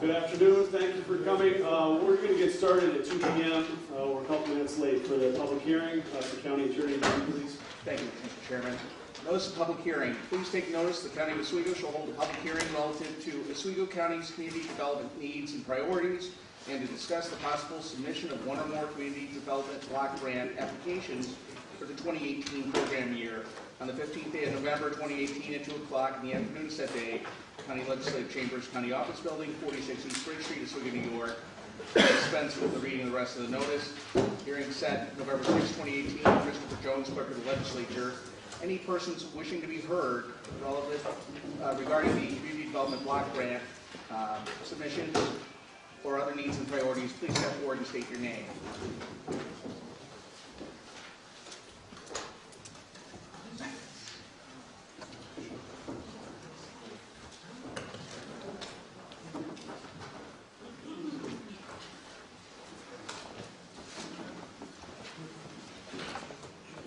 Good afternoon. Thank you for coming. We're going to get started at 2 p.m. We're a couple minutes late for the public hearing. The county attorney, please. Thank you, Mr. Chairman. Notice of public hearing. Please take notice the County of Oswego shall hold a public hearing relative to Oswego County's community development needs and priorities, and to discuss the possible submission of one or more community development block grant applications for the 2018 program year on the 15th day of November 2018 at 2 o'clock in the afternoon said day, County Legislative Chambers, County Office Building, 46 East Bridge Street, Oswego, New York. Dispense with the reading of the rest of the notice. Hearing set November 6, 2018. Christopher Jones, Clerk of the Legislature. Any persons wishing to be heard regarding the community development block grant submission or other needs and priorities, please step forward and state your name.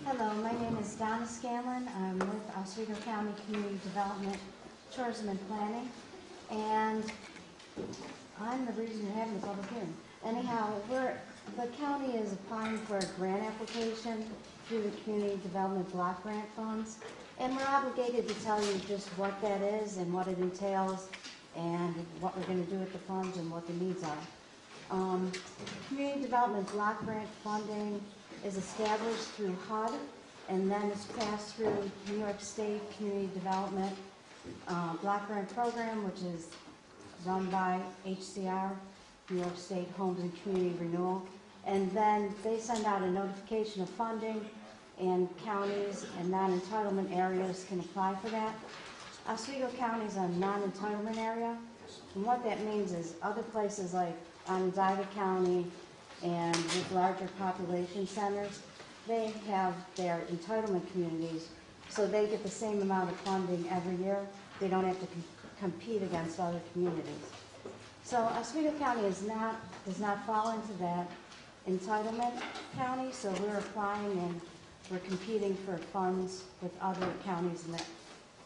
Hello, my name is Donna Scanlon. I'm with Oswego County Community Development, Tourism and Planning, and I'm the reason you're having the public hearing. Anyhow, the county is applying for a grant application through the Community Development Block Grant Funds, and we're obligated to tell you just what that is and what it entails and what we're going to do with the funds and what the needs are. Community Development Block Grant funding is established through HUD, and then it's passed through New York State Community Development Block Grant Program, which is run by HCR, New York State Homes and Community Renewal. And then they send out a notification of funding, and counties and non-entitlement areas can apply for that. Oswego County is a non-entitlement area, and what that means is other places like Onondaga County and with larger population centers, they have their entitlement communities, so they get the same amount of funding every year. They don't have to compete against other communities. So Oswego County does not fall into that entitlement county, so we're applying and we're competing for funds with other counties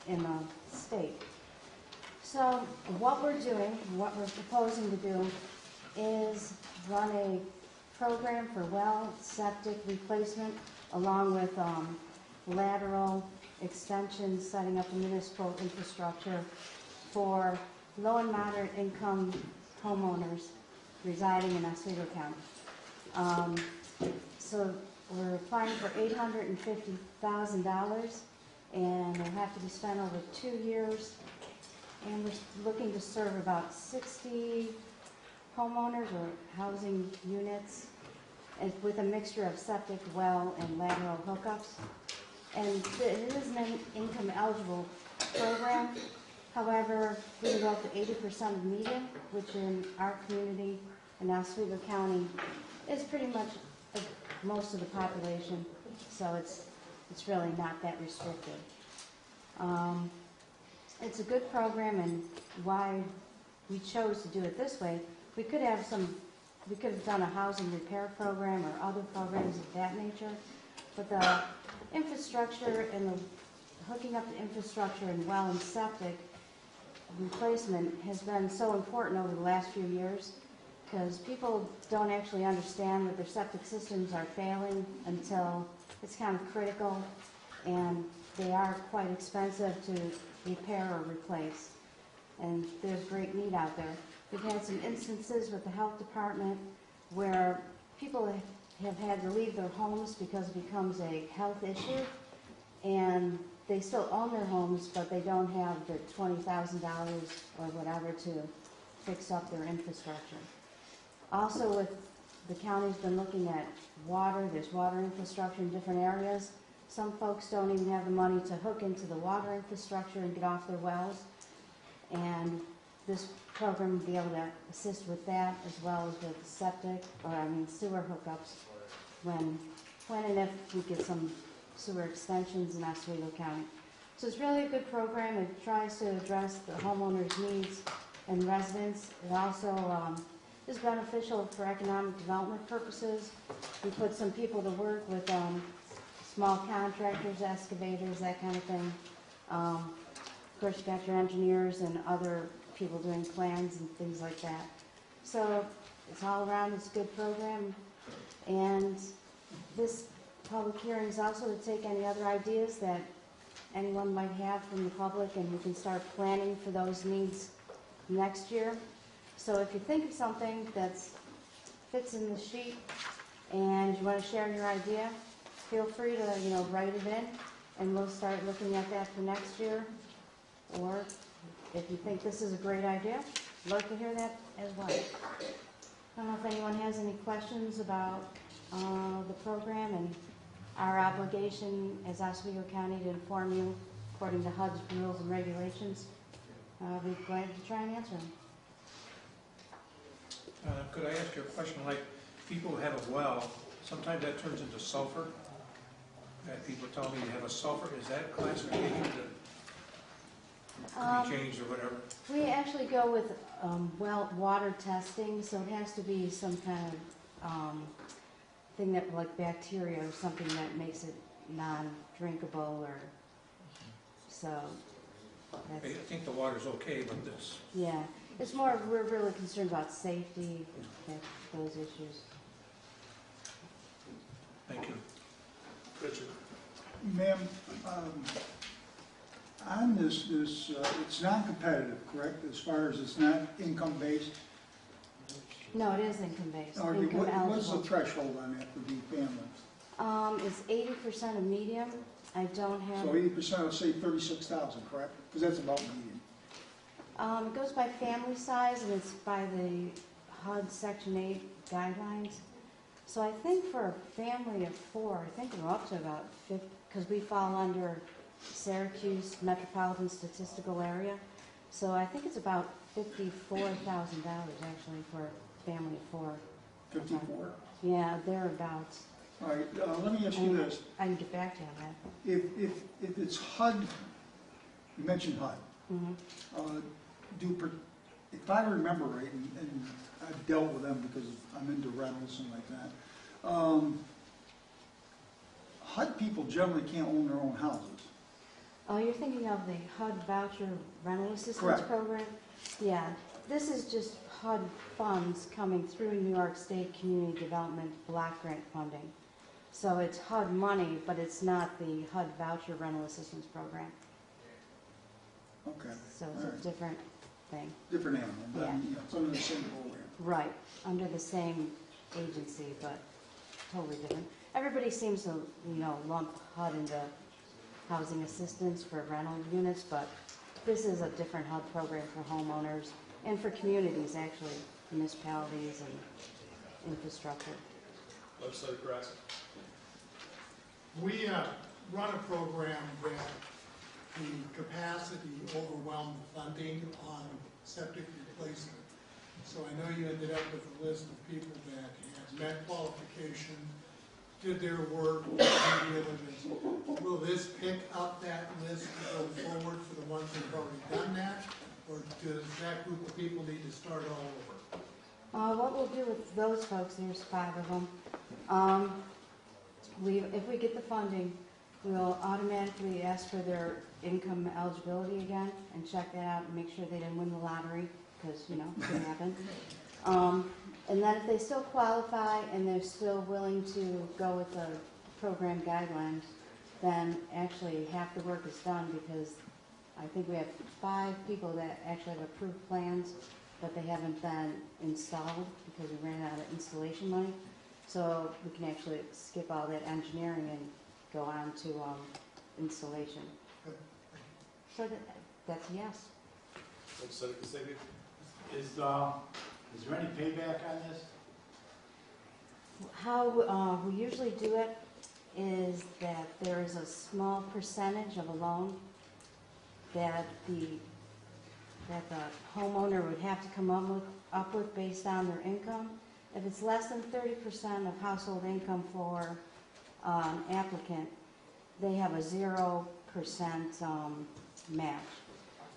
in the state. So what we're doing, what we're proposing to do, is run a program for well septic replacement along with lateral extensions, setting up a municipal infrastructure for low and moderate income homeowners residing in Oswego County. So we're applying for $850,000, and it'll have to be spent over 2 years, and we're looking to serve about 60 homeowners or housing units, and with a mixture of septic, well, and lateral hookups. And it is an income eligible program. However, we can go up to 80% of median, which in our community in Oswego County is pretty much most of the population, so it's really not that restricted. It's a good program, and why we chose to do it this way, we could have done a housing repair program or other programs of that nature, but the infrastructure and the hooking up the infrastructure and well and septic replacement has been so important over the last few years, because people don't actually understand that their septic systems are failing until it's kind of critical, and they are quite expensive to repair or replace, and there's great need out there. We've had some instances with the health department where people have had to leave their homes because it becomes a health issue, and they still own their homes, but they don't have the $20,000 or whatever to fix up their infrastructure. Also, with the county's been looking at water. There's water infrastructure in different areas. Some folks don't even have the money to hook into the water infrastructure and get off their wells, and this program will be able to assist with that, as well as with septic, sewer hookups when and if we get some sewer extensions in Oswego County. So it's really a good program. It tries to address the homeowners' needs and residents. It also is beneficial for economic development purposes. We put some people to work with small contractors, excavators, that kind of thing. Of course, you got your engineers and other people doing plans and things like that. So it's all around, it's a good program. And this public hearing is also to take any other ideas that anyone might have from the public, and we can start planning for those needs next year. So if you think of something that fits in the sheet and you want to share your idea, feel free to, write it in, and we'll start looking at that for next year. Or if you think this is a great idea, I'd like to hear that as well. I don't know if anyone has any questions about the program and our obligation as Oswego County to inform you according to HUD's rules and regulations. I'll be glad to try and answer them. Could I ask you a question? Like, people who have a well, sometimes that turns into sulfur. People tell me you have a sulfur. Is that classification that could be changed or whatever? We actually go with water testing, so it has to be some kind of thing that, like bacteria or something that makes it non-drinkable, or so. I think the water's okay, but this. Yeah, it's more, we're really concerned about safety, those issues. Thank you. Richard. Ma'am, on this, it's non-competitive, correct? As far as it's not income-based? No, it is income-based, Or income what's the eligible. threshold on that for the family? It's 80% of medium. I don't have. So 80%, let's say 36,000, correct? Because that's about median. It goes by family size, and it's by the HUD Section 8 guidelines. So I think for a family of 4, I think we're up to about 50, because we fall under Syracuse Metropolitan Statistical Area. So I think it's about $54,000 actually for a family of 4. 54? Yeah, thereabouts. All right, let me ask you this. I can get back to you on that. If it's HUD, you mentioned HUD. Mm-hmm. If I remember right, and I've dealt with them because I'm into rentals and like that, HUD people generally can't own their own houses. Oh, you're thinking of the HUD Voucher Rental Assistance Correct. Program? Yeah, this is just HUD funds coming through New York State Community Development Block Grant funding. So it's HUD money, but it's not the HUD Voucher Rental Assistance Program. Okay. So All it's right. a different thing. Different animal, but Yeah. it's under the same program. Right, under the same agency, but totally different. Everybody seems to, lump HUD into housing assistance for rental units, but this is a different HUD program for homeowners and for communities, actually, municipalities and infrastructure. Legislator Grass. We run a program that the capacity overwhelmed the funding on septic replacement. So I know you ended up with a list of people that had met qualification, did their work, due diligence. Will this pick up that list to go forward for the ones that have already done that? Or does that group of people need to start all over? What we'll do with those folks, there's 5 of them, if we get the funding, we'll automatically ask for their income eligibility again and check that out and make sure they didn't win the lottery, because, it can happen. And then if they still qualify and they're still willing to go with the program guidelines, then actually half the work is done, because I think we have 5 people that actually have approved plans, but they haven't been installed because we ran out of installation money. So we can actually skip all that engineering and go on to installation. So that's a yes. Legislator Kasabian. Is there any payback on this? How we usually do it is that there is a small percentage of a loan that the homeowner would have to come up with based on their income. If it's less than 30% of household income for an applicant, they have a 0% match.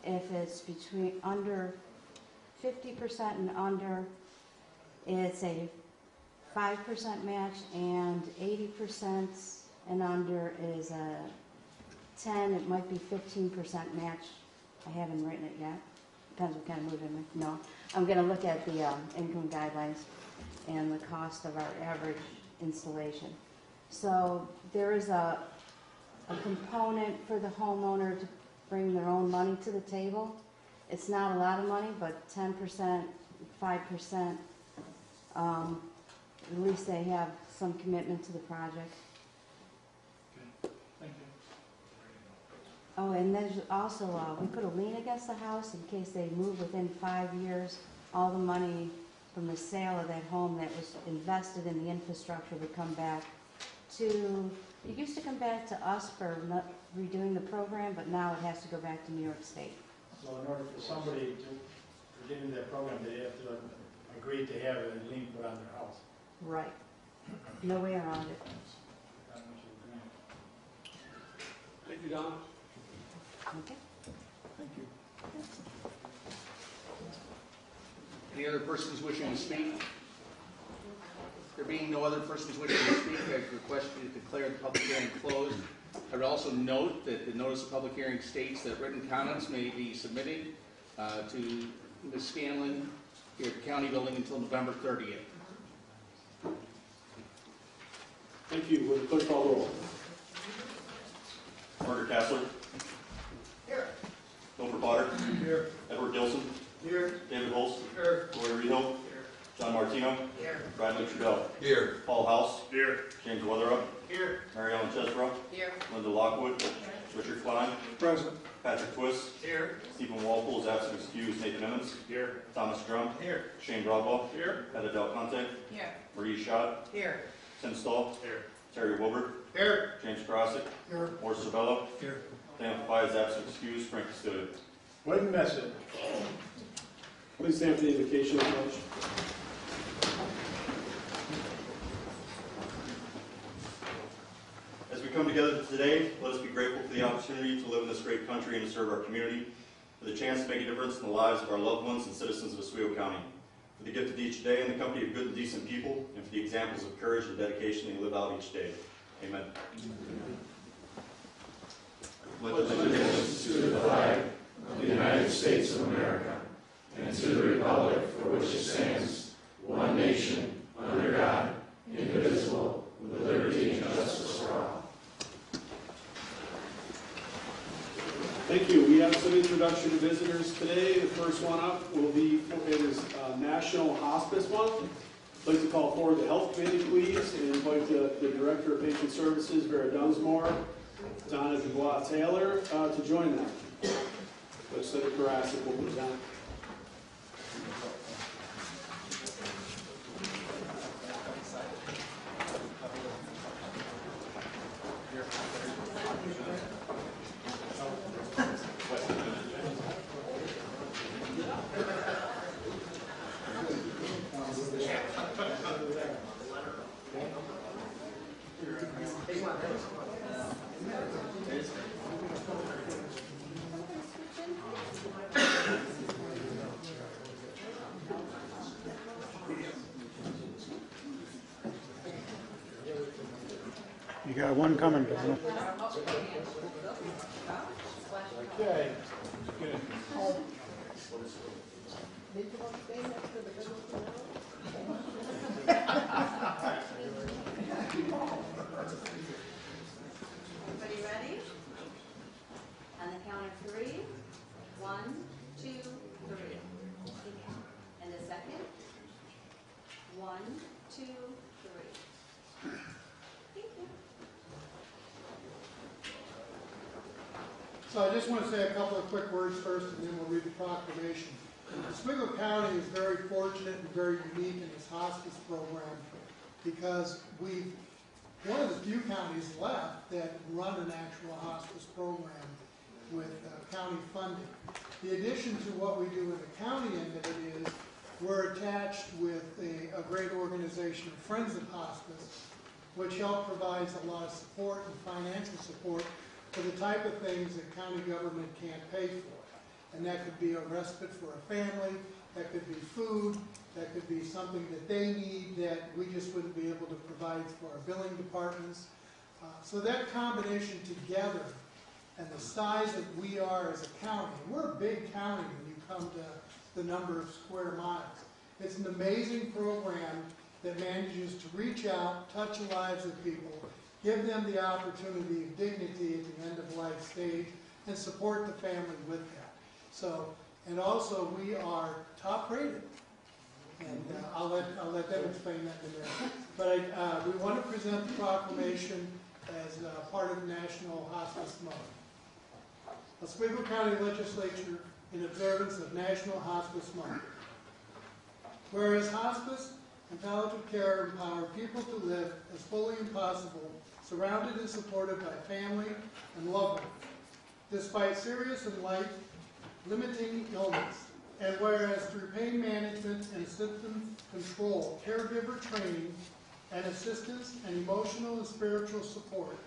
If it's under 50% and under, it's a 5% match, and 80% and under is a 10, it might be 15% match. I haven't written it yet. depends what kind of mood I'm in. No, I'm gonna look at the income guidelines and the cost of our average installation. So there is a component for the homeowner to bring their own money to the table. It's not a lot of money, but 10%, 5%, at least they have some commitment to the project. Thank you. Oh, and there's also, we put a lien against the house in case they move within 5 years. All the money from the sale of that home that was invested in the infrastructure would come back to, it used to come back to us for not redoing the program, but now it has to go back to New York State. So in order for somebody to get into that program, they have to agree to have a lien put on their house. Right. No way around it. Not much of a grant. Thank you, Don. Okay. Thank you. Any other persons wishing to speak? There being no other persons wishing to speak, I request you to declare the public hearing closed. I would also note that the notice of public hearing states that written comments may be submitted to Ms. Scanlon here at the county building until November 30th. Thank you. Will the clerk call the roll? Margaret Kassler. Here. Wilbur Potter. Here. Edward Gilson. Here. David Holst. Here. Roy Rehill. Here. John Martino. Here. Bradley Trudell. Here. Paul House. Here. James Weatherup. Here. Mary Ellen Chesbrough. Here. Linda Lockwood. Richard Klein. Present. Patrick Twist. Here. Stephen Walpole is absent excused. Nathan Emmons. Here. Thomas Drum. Here. Shane Broadwell. Here. Heather Del Conte. Here. Marie Schott. Here. Tim Stahl. Here. Terry Wilbur. Here. James Karasik. Here. Morris Cervello. Here. Dan Fye is absent excused. Frank Custodian. Wait a minute. Please stand for the invocation of the pledge. As we come together today, let us be grateful for the opportunity to live in this great country and to serve our community, for the chance to make a difference in the lives of our loved ones and citizens of Oswego County, for the gift of each day in the company of good and decent people, and for the examples of courage and dedication they live out each day. Amen. Pledge allegiance to the flag of the United States of America and to the republic for which it stands, one nation, under God, indivisible, with liberty and justice for all. Thank you. We have some introduction to visitors today. The first one up will be, it is National Hospice Month. I'd like to call forward the Health Committee, please, and invite the Director of Patient Services, Vera Dunsmore, Donna Dubois-Taylor, to join them. Legislator Karasik will present. You got one coming, Donna. Okay. Everybody ready? On the count of 3. 1, 2, 3. And a second. 1, 2, 3. Thank you. So I just want to say a couple of quick words first, and then we'll read the proclamation. Oswego County is very fortunate and very unique in this hospice program because we've one of the few counties left that run an actual hospice program with county funding. The addition to what we do in the county end of it is we're attached with a great organization, Friends of Hospice, which help provides a lot of support and financial support for the type of things that county government can't pay for. And that could be a respite for a family, that could be food, that could be something that they need that we just wouldn't be able to provide for our billing departments. So that combination together and the size that we are as a county. We're a big county when you come to the number of square miles. It's an amazing program that manages to reach out, touch the lives of people, give them the opportunity of dignity at the end of life stage, and support the family with that. So, and also we are top rated. And I'll let them explain that in a minute. But we want to present the proclamation as part of National Hospice Month. Oswego County Legislature in observance of National Hospice Month. Whereas hospice and palliative care empower people to live as fully as possible, surrounded and supported by family and loved ones, despite serious and life-limiting illness. And whereas through pain management and symptom control, caregiver training and assistance and emotional and spiritual support,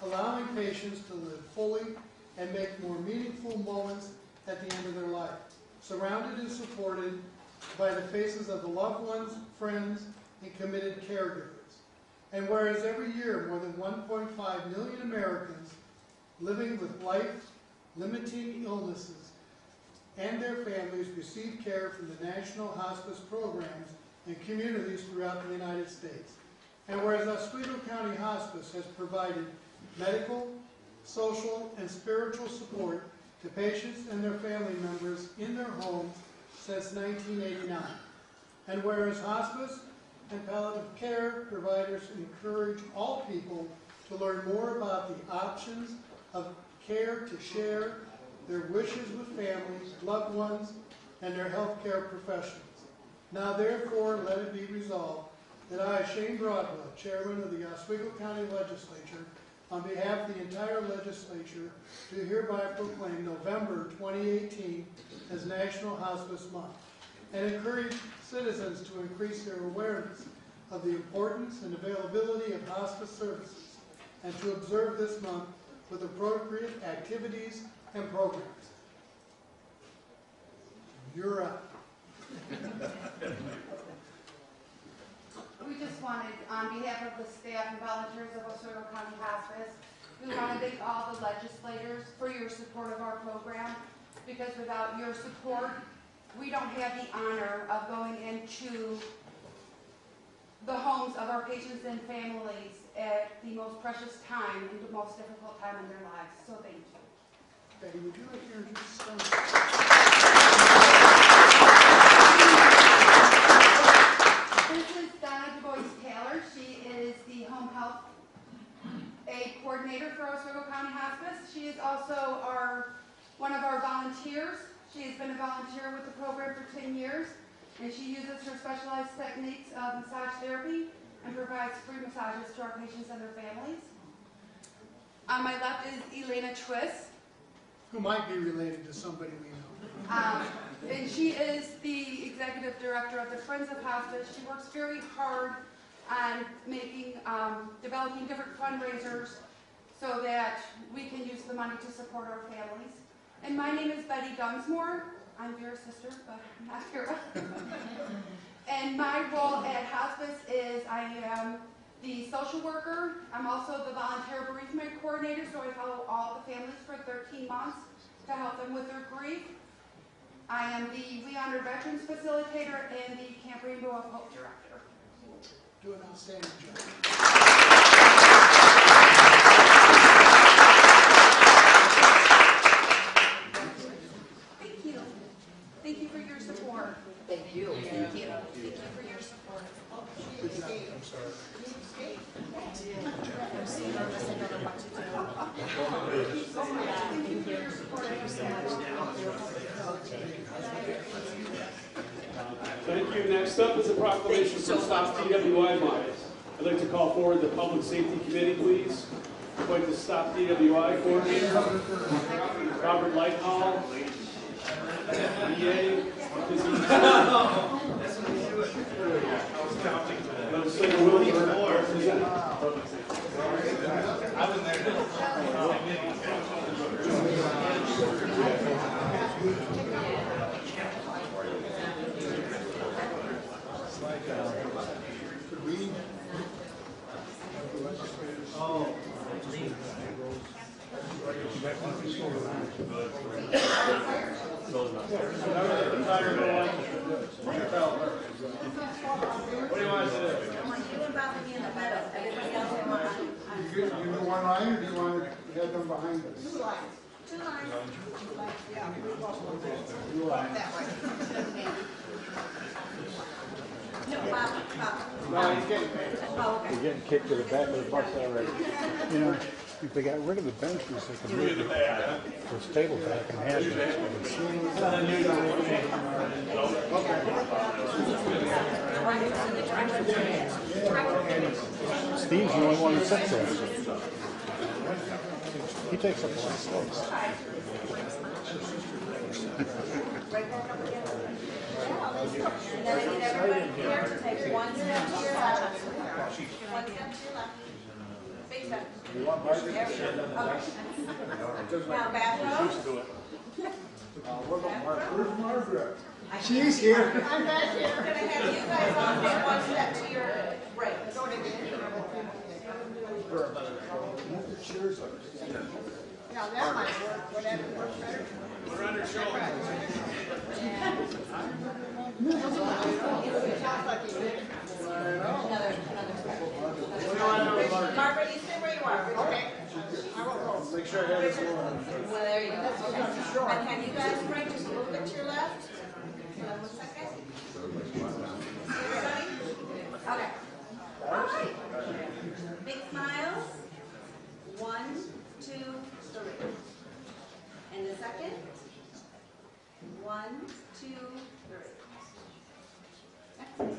allowing patients to live fully and make more meaningful moments at the end of their life, surrounded and supported by the faces of the loved ones, friends, and committed caregivers. And whereas every year more than 1.5 million Americans living with life-limiting illnesses and their families receive care from the National Hospice programs in communities throughout the United States. And whereas Oswego County Hospice has provided medical, social, and spiritual support to patients and their family members in their homes since 1989. And whereas hospice and palliative care providers encourage all people to learn more about the options of care, to share their wishes with families, loved ones, and their healthcare professionals. Now therefore, let it be resolved that I, Shane Broadwell, Chairman of the Oswego County Legislature, on behalf of the entire legislature, do hereby proclaim November 2018 as National Hospice Month, and encourage citizens to increase their awareness of the importance and availability of hospice services, and to observe this month with appropriate activities and programs. You're up. We just wanted, on behalf of the staff and volunteers of Oswego County Hospice, we want to thank all the legislators for your support of our program, because without your support, we don't have the honor of going into the homes of our patients and families at the most precious time and the most difficult time in their lives. So thank you. Betty, would you like to introduce some? This is Donna DuBois-Taylor. She is the home health aid coordinator for Oswego County Hospice. She is also one of our volunteers. She has been a volunteer with the program for 10 years, and she uses her specialized techniques of massage therapy and provides free massages to our patients and their families. On my left is Elena Twist. Who might be related to somebody we know. And she is the executive director of the Friends of Hospice. She works very hard on developing different fundraisers so that we can use the money to support our families. And my name is Betty Dunsmore. I'm Vera's sister, but I'm not Vera. And my role at hospice is I am the social worker. I'm also the volunteer bereavement coordinator, so I follow all the families for 13 months to help them with their grief. I am the We Honor Veterans facilitator and the Camp Rainbow of Hope director. Do an outstanding job. Thank you. Thank you for your support. Thank you. Thank you. Thank you for your support. Good job. I'm sorry. Thank you. Next up is a proclamation for Stop DWI Month. I'd like to call forward the Public Safety Committee, please. I'd like to Stop DWI Coordinator, Robert Lighthall, EA, Legislator Williams, Oh. What do you want us to do? I want you and Bobby in the middle, everybody else in line. You do one line, or do you want to have them behind us? Two lines. You line. That way. No, Bob. No, he's getting paid. Oh, okay. We're getting kicked to the back of the bus already. You know, if they got rid of the benches, they could move those tables back and have Steve's the only one that sits there. He takes up a lot of space. And then I need everybody here to take one step to your left. One step to your left. Face up. There we go. Okay. Now back row. Where's Margaret? She's here. I'm back here. We're gonna have you guys all take one step to your right. Yeah, that might work, whatever works better. We're under shoulder. Margaret, you stay where you are. Okay. Make sure I have this one. Well, there you go. Okay. And can you guys bring just a little bit to your left? Hold on 1 second. Everybody? Okay. All right. Big smiles. 1, 2, 3. And the second. 1, 2, 3.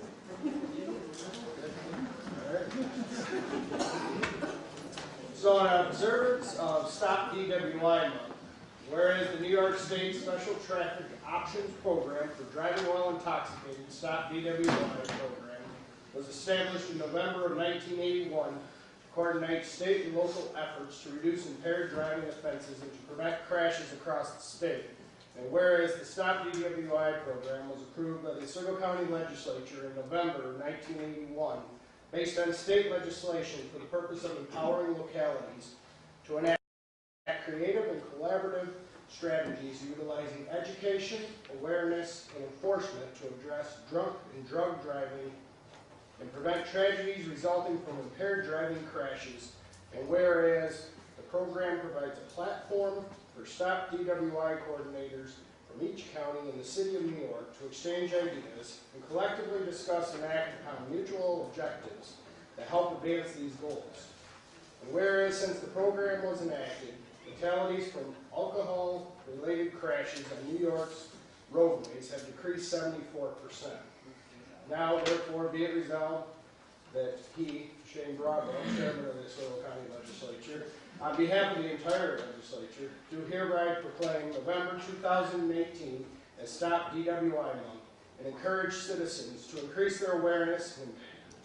So, in observance of Stop DWI Month, whereas the New York State Special Traffic Options Program for Driving While Intoxicated, Stop DWI program, was established in November of 1981 to coordinate state and local efforts to reduce impaired driving offenses and to prevent crashes across the state. And whereas the Stop DWI program was approved by the Oswego County Legislature in November of 1981, based on state legislation for the purpose of empowering localities to enact creative and collaborative strategies utilizing education, awareness, and enforcement to address drunk and drug driving and prevent tragedies resulting from impaired driving crashes. And whereas the program provides a platform for Stop DWI coordinators from each county in the city of New York to exchange ideas and collectively discuss and act upon mutual objectives that help advance these goals. And whereas since the program was enacted, fatalities from alcohol-related crashes on New York's roadways have decreased 74%. Now, therefore, be it resolved that he, Shane Bravo, chairman of the Oswego County Legislature, on behalf of the entire legislature, do hereby proclaim November 2018 as Stop DWI Month and encourage citizens to increase their awareness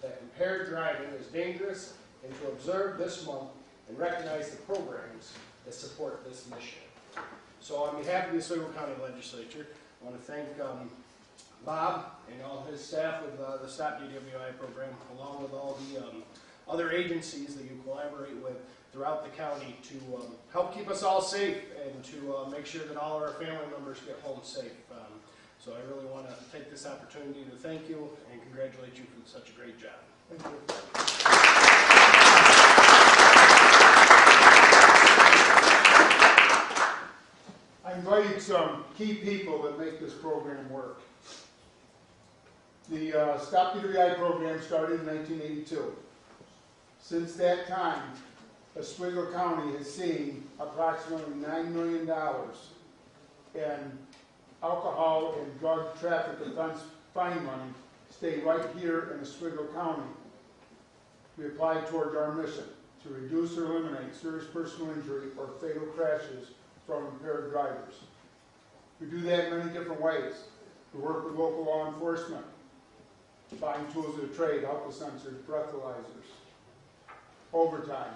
that impaired driving is dangerous and to observe this month and recognize the programs that support this mission. So on behalf of the Oswego County Legislature, I want to thank Bob and all his staff with the Stop DWI program, along with all the other agencies that you collaborate with throughout the county to help keep us all safe and to make sure that all our family members get home safe. So I really want to take this opportunity to thank you and congratulate you for such a great job. Thank you. I invited some key people that make this program work. The Stop DWI program started in 1982. Since that time, Oswego County has seen approximately $9 million in alcohol and drug traffic offense fine money stay right here in Oswego County. We apply towards our mission to reduce or eliminate serious personal injury or fatal crashes from impaired drivers. We do that in many different ways. We work with local law enforcement, buying tools of the trade, alcohol sensors, breathalyzers, overtime.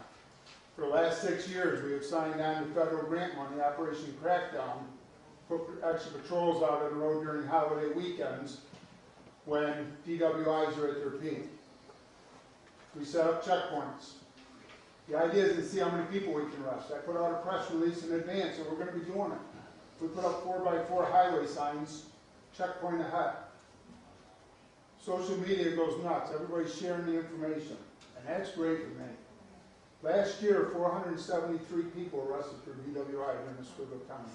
For the last 6 years, we have signed on to federal grant money, Operation Crackdown, put extra patrols out on the road during holiday weekends when DWIs are at their peak. We set up checkpoints. The idea is to see how many people we can arrest. I put out a press release in advance, and we're going to be doing it. We put up 4x4 highway signs, checkpoint ahead. Social media goes nuts. Everybody's sharing the information, and that's great for me. Last year, 473 people arrested for DWI here in Oswego County.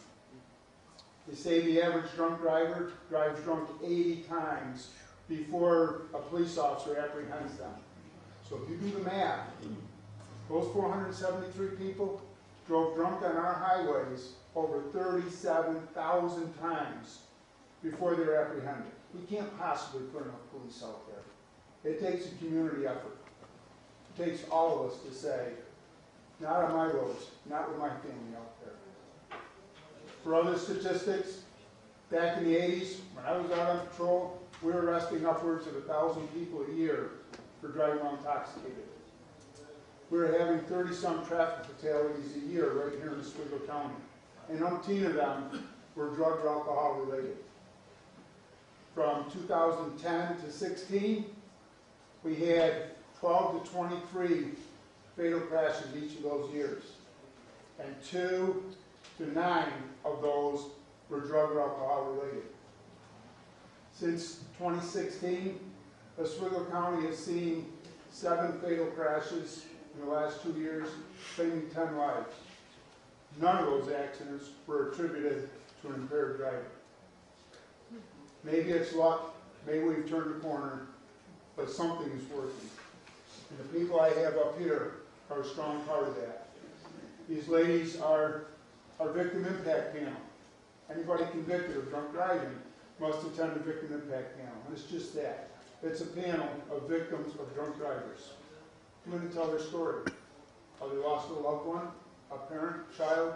They say the average drunk driver drives drunk 80 times before a police officer apprehends them. So if you do the math, those 473 people drove drunk on our highways over 37,000 times before they were apprehended. We can't possibly put enough police out there. It takes a community effort. It takes all of us to say, not on my roads, not with my family out there. For other statistics, back in the 80s, when I was out on patrol, we were arresting upwards of 1,000 people a year for driving while intoxicated. We were having 30-some traffic fatalities a year right here in Oswego County, and umpteen of them were drug or alcohol related. From 2010 to 16, we had 12 to 23 fatal crashes each of those years, and 2 to 9 of those were drug or alcohol related. Since 2016, Oswego County has seen 7 fatal crashes in the last 2 years, claiming 10 lives. None of those accidents were attributed to an impaired driver. Maybe it's luck, maybe we've turned the corner, but something is working. And the people I have up here are a strong part of that. These ladies are our victim impact panel. Anybody convicted of drunk driving must attend a victim impact panel, and it's just that. It's a panel of victims of drunk drivers. Come in and tell their story. How they lost a loved one, a parent, child,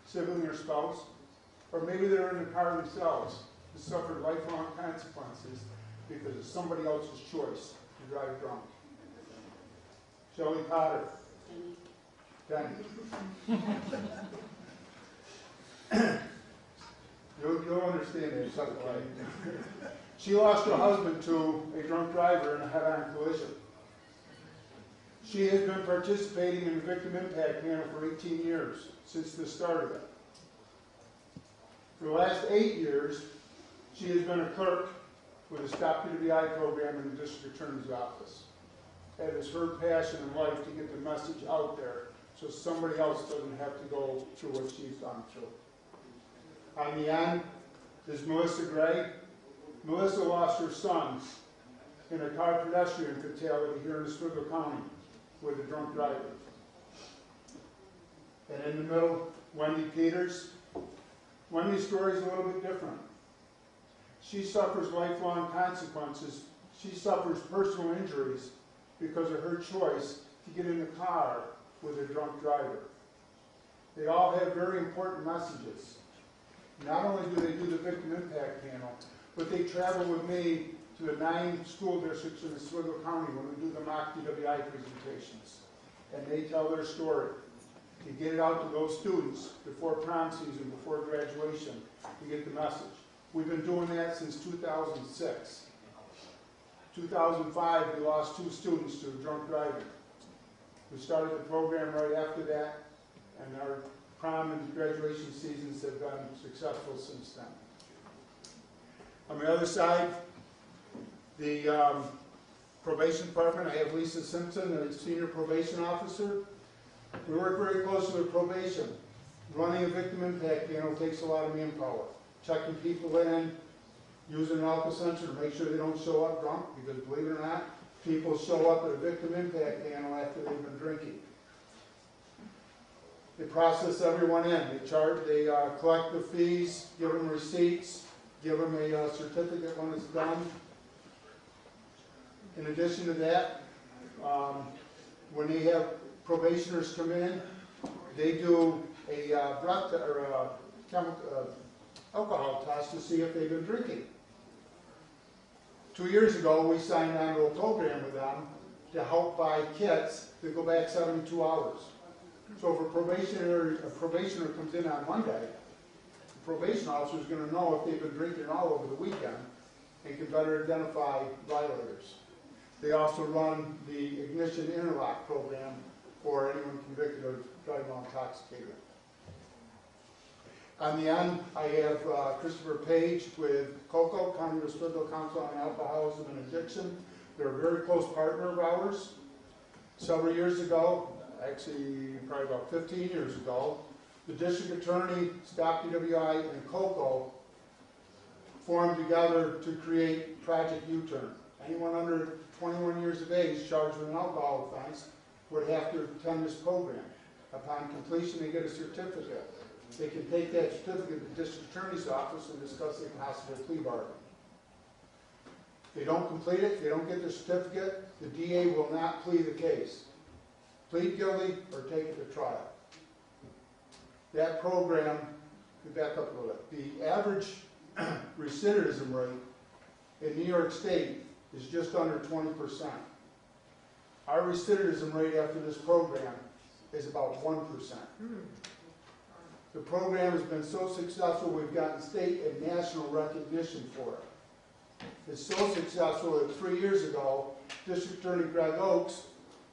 sibling, or spouse, or maybe they're in the car themselves who suffered lifelong consequences because of somebody else's choice to drive drunk. Shelley Potter. Denny. You'll understand that. It's okay. She lost her husband to a drunk driver in a head-on collision. She has been participating in the Victim Impact Panel for 18 years, since the start of it. For the last 8 years, she has been a clerk with the Stop DWI program in the District Attorney's Office. It is her passion in life to get the message out there so somebody else doesn't have to go through what she's gone through. On the end is Melissa Gray. Melissa lost her son in a car pedestrian fatality here in Oswego County with a drunk driver. And in the middle, Wendy Peters. Wendy's story is a little bit different. She suffers lifelong consequences. She suffers personal injuries because of her choice to get in the car with a drunk driver. They all have very important messages. Not only do they do the Victim Impact Panel, but they travel with me to the 9 school districts in Oswego County when we do the mock DWI presentations. And they tell their story to get it out to those students before prom season, before graduation, to get the message. We've been doing that since 2006. 2005, we lost 2 students to drunk driving. We started the program right after that, and our prom and graduation seasons have been successful since then. On the other side, the probation department, I have Lisa Simpson, a senior probation officer. We work very closely with probation. Running a victim impact panel takes a lot of manpower. Checking people in, using an alcohol sensor to make sure they don't show up drunk, because believe it or not, people show up at a victim impact panel after they've been drinking. They process everyone in. They collect the fees, give them receipts, give them a certificate when it's done. In addition to that, when they have probationers come in, they do a breath or a chemical, alcohol test to see if they've been drinking. 2 years ago, we signed on to a program with them to help buy kits that go back 72 hours. So if a probationer comes in on Monday, the probation officer is going to know if they've been drinking all over the weekend and can better identify violators. They also run the Ignition Interlock program for anyone convicted of driving while intoxicated. On the end, I have Christopher Page with COCO, County of Oswego Council on Alcoholism and Addiction. They're a very close partner of ours. Several years ago, actually probably about 15 years ago, the district attorney, Stop DWI, and COCO formed together to create Project U-Turn. Anyone under 21 years of age charged with an alcohol offense would have to attend this program. Upon completion, they get a certificate. They can take that certificate to the district attorney's office and discuss a possible plea bargain. If they don't complete it, if they don't get the certificate, the DA will not plea the case. Plead guilty or take it to trial. That program, back up a little bit, the average recidivism rate in New York State is just under 20%. Our recidivism rate after this program is about 1%. The program has been so successful, we've gotten state and national recognition for it. It's so successful that 3 years ago, District Attorney Greg Oakes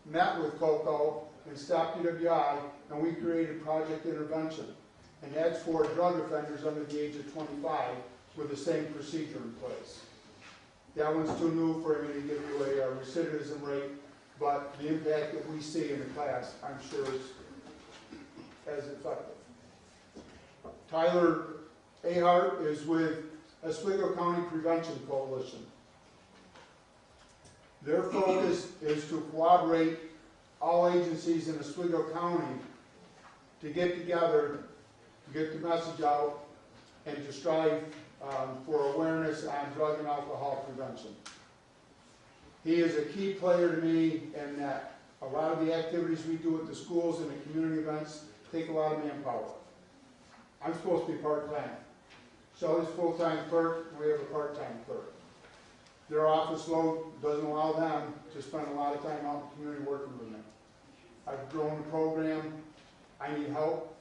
met with COCO and Stop DWI, and we created Project Intervention. And that's for drug offenders under the age of 25 with the same procedure in place. That one's too new for me to give you a recidivism rate, but the impact that we see in the class, I'm sure, is as effective. Tyler Ahart is with Oswego County Prevention Coalition. Their focus is to cooperate all agencies in Oswego County to get together, to get the message out, and to strive for awareness on drug and alcohol prevention. He is a key player to me in that a lot of the activities we do at the schools and the community events take a lot of manpower. I'm supposed to be part-time. Shelley's full-time clerk, and we have a part-time clerk. Their office load doesn't allow them to spend a lot of time out in the community working with me. I've grown the program. I need help.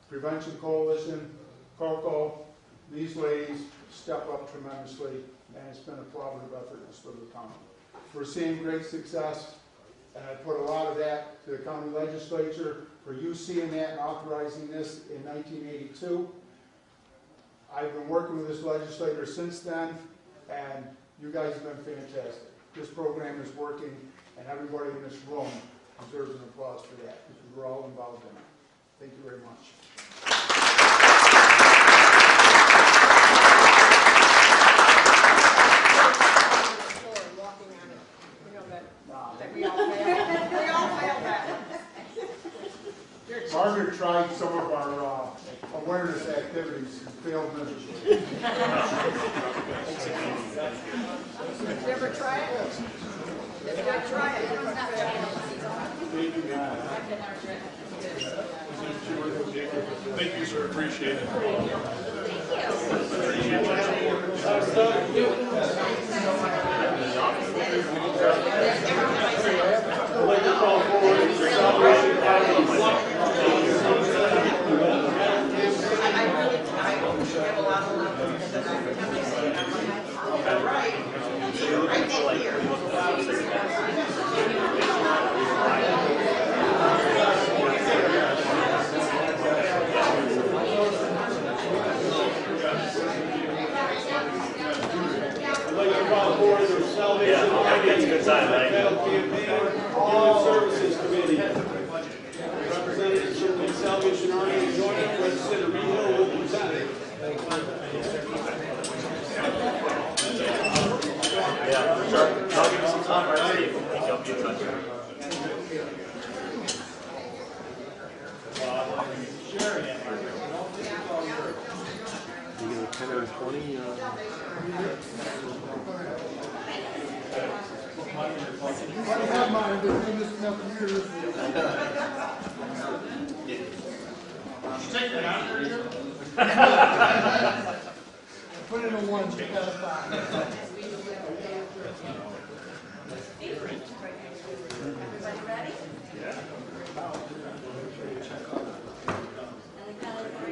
Prevention Coalition, COCO, these ladies step up tremendously, and it's been a collaborative effort in Oswego County. We're seeing great success, and I put a lot of that to the county legislature for you seeing that and authorizing this in 1982. I've been working with this legislator since then, and you guys have been fantastic. This program is working, and everybody in this room deserves an applause for that, because we're all involved in it. Thank you very much. Margaret tried some of our awareness activities and failed miserably. Did you ever try it? Did you ever try it? Thank you, sir. Appreciate it. I'd like to call forward the Salvation Army. That's a good sign, right? Human Services Committee. Representatives from the Salvation Army joining Legislator Rehill will present. Yeah, sure. I'll give you some time right there. You can be in touch. You get a 10 or 20? I have mine, but I just have to hear this. Take that out there, you Put in a 1, you got a 5. Everybody ready? Yeah. And the count of 3.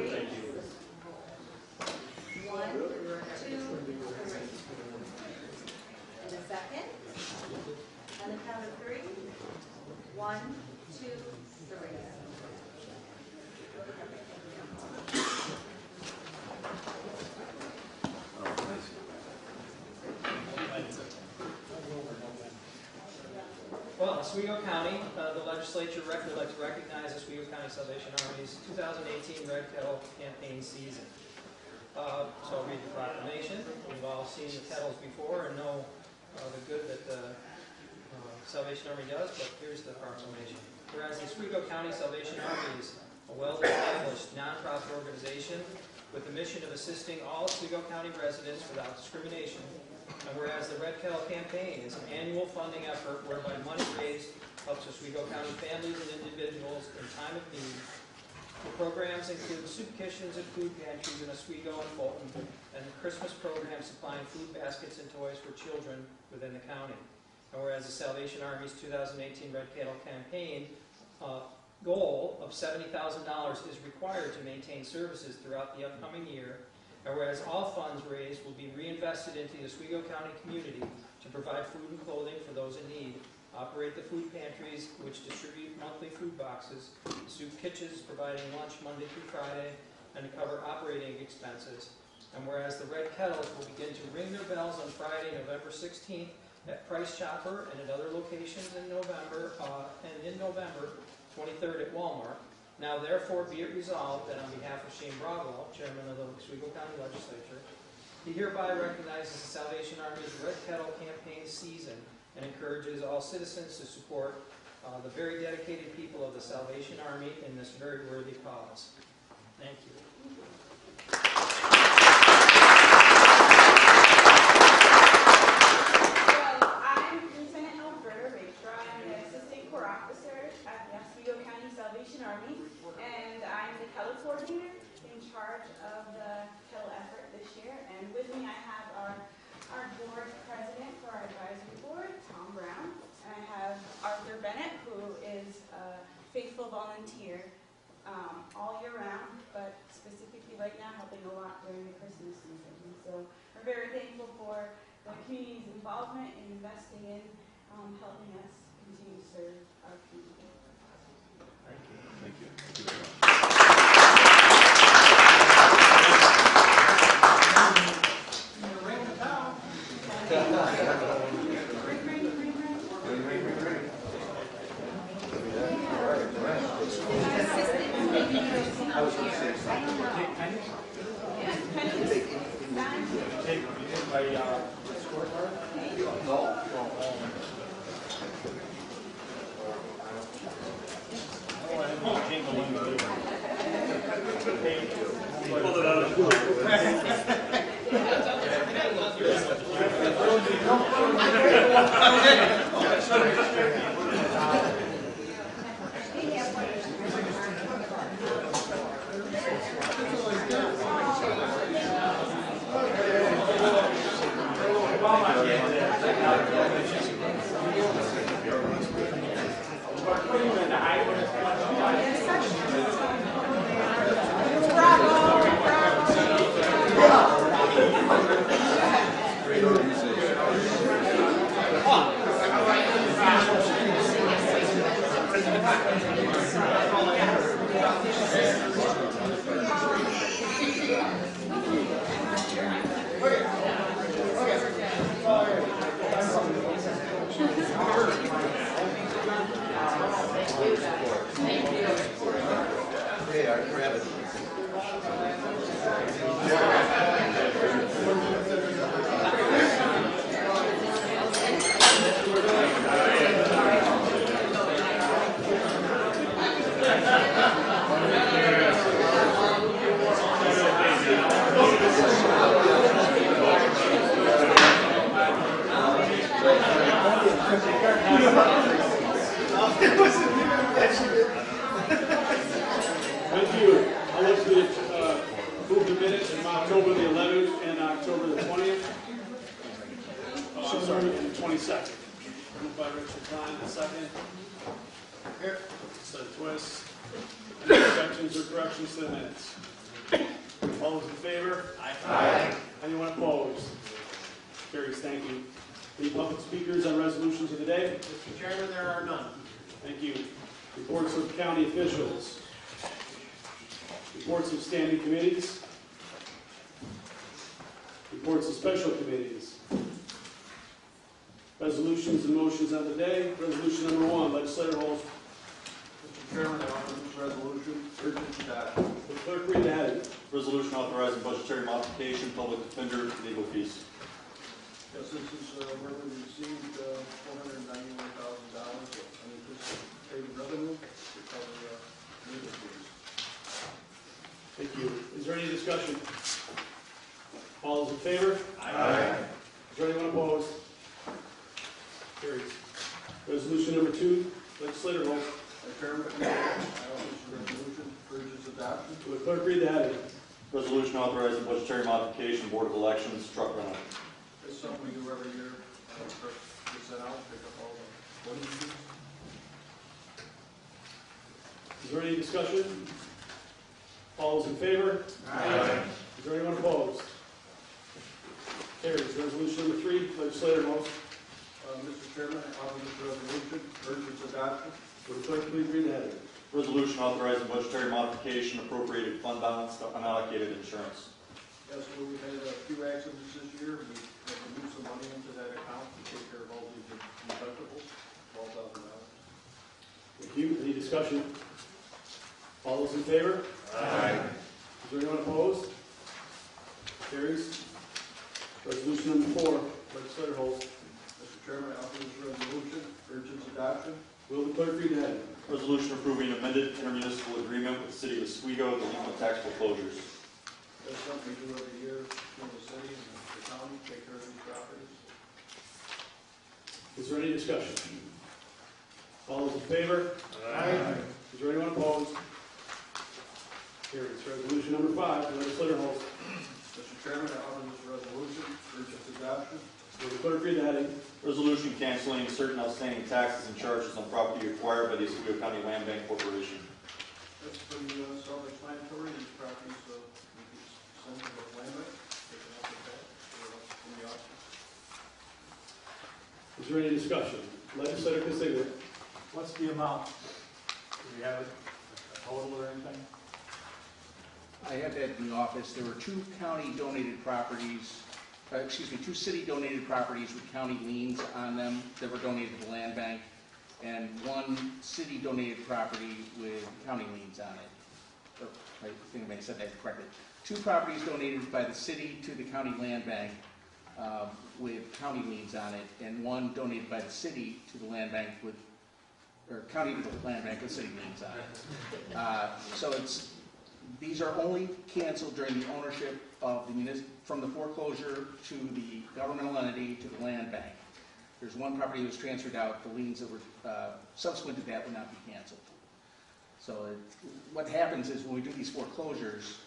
1, 2, 3. And a second. And the count of 3. 1, 2, 3. Well, Oswego County, the legislature would like to recognize Oswego County Salvation Army's 2018 Red Kettle campaign season. So I'll read the proclamation. We've all seen the kettles before and know the good that the Salvation Army does, but here's the proclamation. Whereas the Oswego County Salvation Army is a well-established nonprofit organization with the mission of assisting all Oswego County residents without discrimination, and whereas the Red Kettle campaign is an annual funding effort whereby money raised helps Oswego County families and individuals in time of need. The programs include soup kitchens and food pantries in Oswego and Fulton, and the Christmas program supplying food baskets and toys for children within the county. And whereas the Salvation Army's 2018 Red Kettle campaign goal of $70,000 is required to maintain services throughout the upcoming year, and whereas all funds raised will be reinvested into the Oswego County community to provide food and clothing for those in need, operate the food pantries, which distribute monthly food boxes, soup kitchens providing lunch Monday through Friday, and to cover operating expenses. And whereas the Red Kettles will begin to ring their bells on Friday, November 16th at Price Chopper and at other locations in November, 23rd at Walmart. Now therefore be it resolved that on behalf of Shane Broadwell, Chairman of the Oswego County Legislature, he hereby recognizes the Salvation Army's Red Kettle campaign season and encourages all citizens to support the very dedicated people of the Salvation Army in this very worthy cause. Thank you. Army, and I'm the kettle coordinator in charge of the kettle effort this year. And with me I have our board president for our advisory board, Tom Brown, and I have Arthur Bennett, who is a faithful volunteer all year round, but specifically right now helping a lot during the Christmas season. And so we're very thankful for the community's involvement in investing in helping us continue to serve our community. Thank you. Thank you. Thank you very much. Thank you. I'll look to move the minutes from October the 11th and October the 20th. Sorry, and the 22nd. Moved by Richard Klein, the second. Here. So twist. Any exceptions or corrections to the minutes? All those in favor? Aye. Anyone opposed? Carries. Thank you. Any public speakers on resolutions of the day? Mr. Chairman, there are none. Thank you. Reports of county officials. Reports of standing committees. Reports of special committees. Resolutions and motions on the day. Resolution number 1, legislator Holmes. Mr. Chairman, I offer this resolution, urgent adoption. Will the clerk read the heading? Resolution authorizing budgetary modification, public defender, legal fees. Yes, this is where we received $491,000 of unanticipated revenue to cover legal fees. Thank you. Is there any discussion? All those in favor? Aye. Is there anyone opposed? Carries. Resolution number 2, legislator Holmes. Mr. Chairman, I offer this resolution, urgent adoption. Will the clerk read the heading? Resolution authorizing budgetary modification, Board of Elections, truck rental. It's something we do every year. Get sent out, pick up all the ordinances. Is there any discussion? All those in favor? Aye. Is there anyone opposed? Carries. Resolution number 3, legislator Holmes. Mr. Chairman, I offer this resolution, urgent adoption. Will the clerk please read the heading? Resolution authorizing budgetary modification, appropriated fund balance to unallocated insurance. Yes, well, we've had a few accidents this year. We have to move some money into that account to take care of all these deductibles, $12,000. Thank you. Any discussion? All those in favor? Aye. Is there anyone opposed? Carries. Resolution number 4, legislator Holmes. Mr. Chairman, I offer this resolution, urgent adoption. Will the clerk read the heading? Resolution approving amended intermunicipal agreement with the City of Oswego, dealing with tax foreclosures. That's something we do every year between the city and the county, take care of these properties. Is there any discussion? All those in favor? Aye. Is there anyone opposed? Carries. Resolution number 5, legislator Holmes. Mr. Chairman, I offer this resolution, urgent adoption. Will the clerk read the heading? Resolution canceling certain outstanding taxes and charges on property acquired by the Oswego County Land Bank Corporation. That's pretty self-explanatory. These properties, we can send to the land bank, they can have the tax from the auction. Is there any discussion? Legislator Consiglio. What's the amount? Do we have a total or anything? I had that in the office. There were 2 county donated properties, 2 city donated properties with county liens on them that were donated to the land bank, and 1 city donated property with county liens on it. Oh, I think I may have said that correctly. 2 properties donated by the city to the county land bank with county liens on it, and 1 donated by the city to the land bank with, or county to the land bank with city liens on it. So these are only canceled during the ownership of the from the foreclosure to the governmental entity to the land bank. There's 1 property that was transferred out. The liens that were subsequent to that would not be canceled. So what happens is when we do these foreclosures,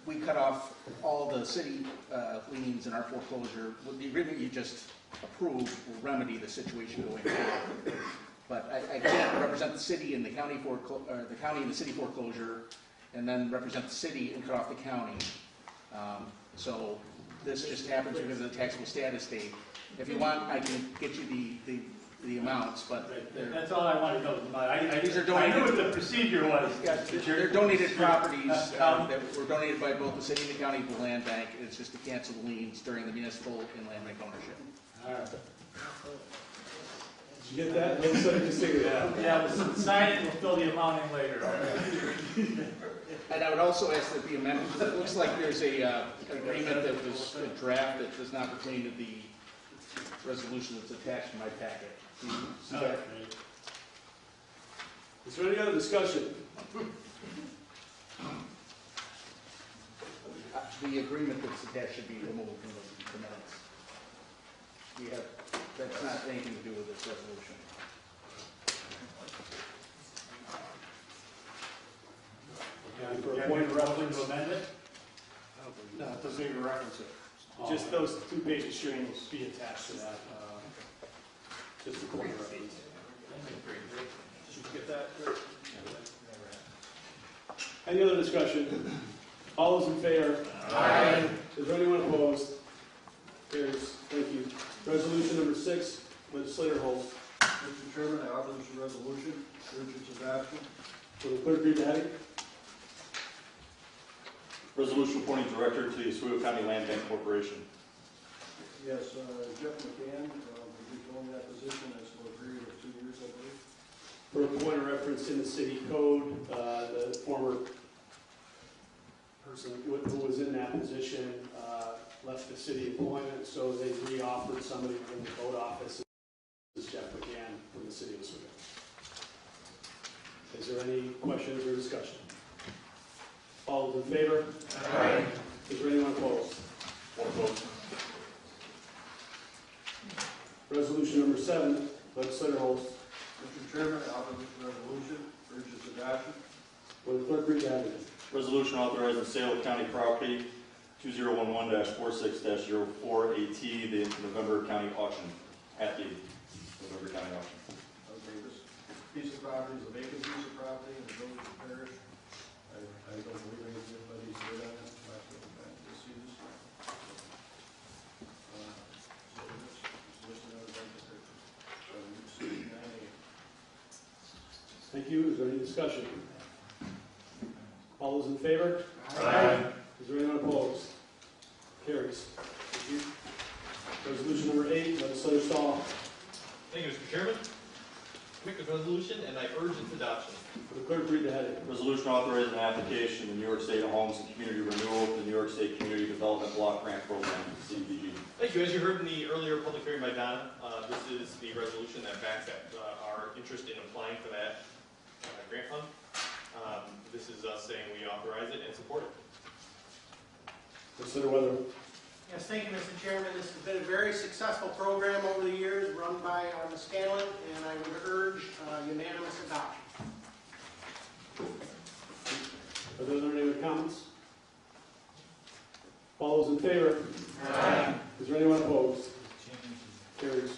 we cut off all the city liens in our foreclosure. With the agreement you just approved will remedy the situation going forward. But I can't represent the city and the county the county and the city foreclosure, and then represent the city and cut off the county. So this just happens because of the taxable status date. If you want, I can get you the amounts, but That's all I wanted to know about. These are I donated. knew what the procedure was. They're donated properties that were donated by both the city and the county to the land bank. It's just to cancel the liens during the municipal and land bank ownership. All right. Did you get that? Legislator Consiglio. Yeah, we'll sign it and we'll fill the amount in later. And I would also ask that the amendment, because it looks like there's an agreement that was a draft that does not pertain to the resolution that's attached to my packet. Do you see that? Is there any other discussion? The agreement that's attached should be removed from the minutes. We have, that's not anything to do with this resolution. For a point of reference. To amend it? No, it doesn't even reference it. Just those 2 pages should be attached to that. Just a point of reference. Did you get that? Any other discussion? All those in favor? Aye. Is there anyone opposed? Carries. Thank you. Resolution number 6, legislator Holmes. Mr. Chairman, I offer this resolution, urgent adoption. Will the clerk read the heading? Resolution appointing director to the Oswego County Land Bank Corporation. Yes, Jeff McCann, be filling that position as for a period of 2 years, I believe. For a point of reference in the city code, the former person who was in that position left the city employment, so they re-offered somebody in the code office. This is Jeff McGann from the city of Oswego. Is there any questions or discussion? All those in favor? Aye. Is there anyone opposed? One opposed. Resolution number 7, legislator Holst. Mr. Chairman, I offer this resolution, urge its adoption. Will the clerk read the heading? Resolution authorizing the sale of county property 2011-46-04AT, the November County auction, at the November County auction. Okay, this piece of property is a vacant piece of property in the village of Parish. I don't believe anybody's bid on it. I'll have to go back to see this. So it's listed on the register. So it's 9A. Thank you. Is there any discussion? All those in favor? Aye. Is there anyone opposed? Carries. Thank you. Resolution number 8, legislator Stahl. Thank you, Mr. Chairman. Quick resolution, and I urge its adoption. Will the clerk read the heading? Resolution authorizing an application to the New York State Homes and Community Renewal for the New York State Community Development Block Grant Program, CDBG. Thank you. As you heard in the earlier public hearing by Donna, this is the resolution that backs up our interest in applying for that grant fund. This is us saying we authorize it and support it. Consider whether. Yes, thank you, Mr. Chairman. This has been a very successful program over the years run by Ms. Scanlon, and I would urge unanimous adoption. Are there any other comments? All those in favor? Aye. Is there anyone opposed? Carries.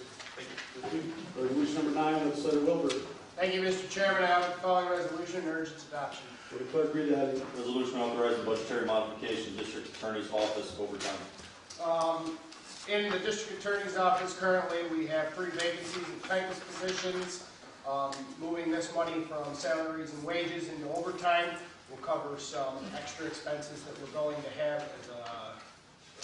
Thank you. Resolution number 9, legislator Wilbur. Thank you, Mr. Chairman. I offer the following resolution and urge its adoption. Will the clerk read the heading? Resolution authorizing budgetary modification, District Attorney's Office overtime. In the district attorney's office currently, we have 3 vacancies in typist positions. Moving this money from salaries and wages into overtime will cover some extra expenses that we're going to have as an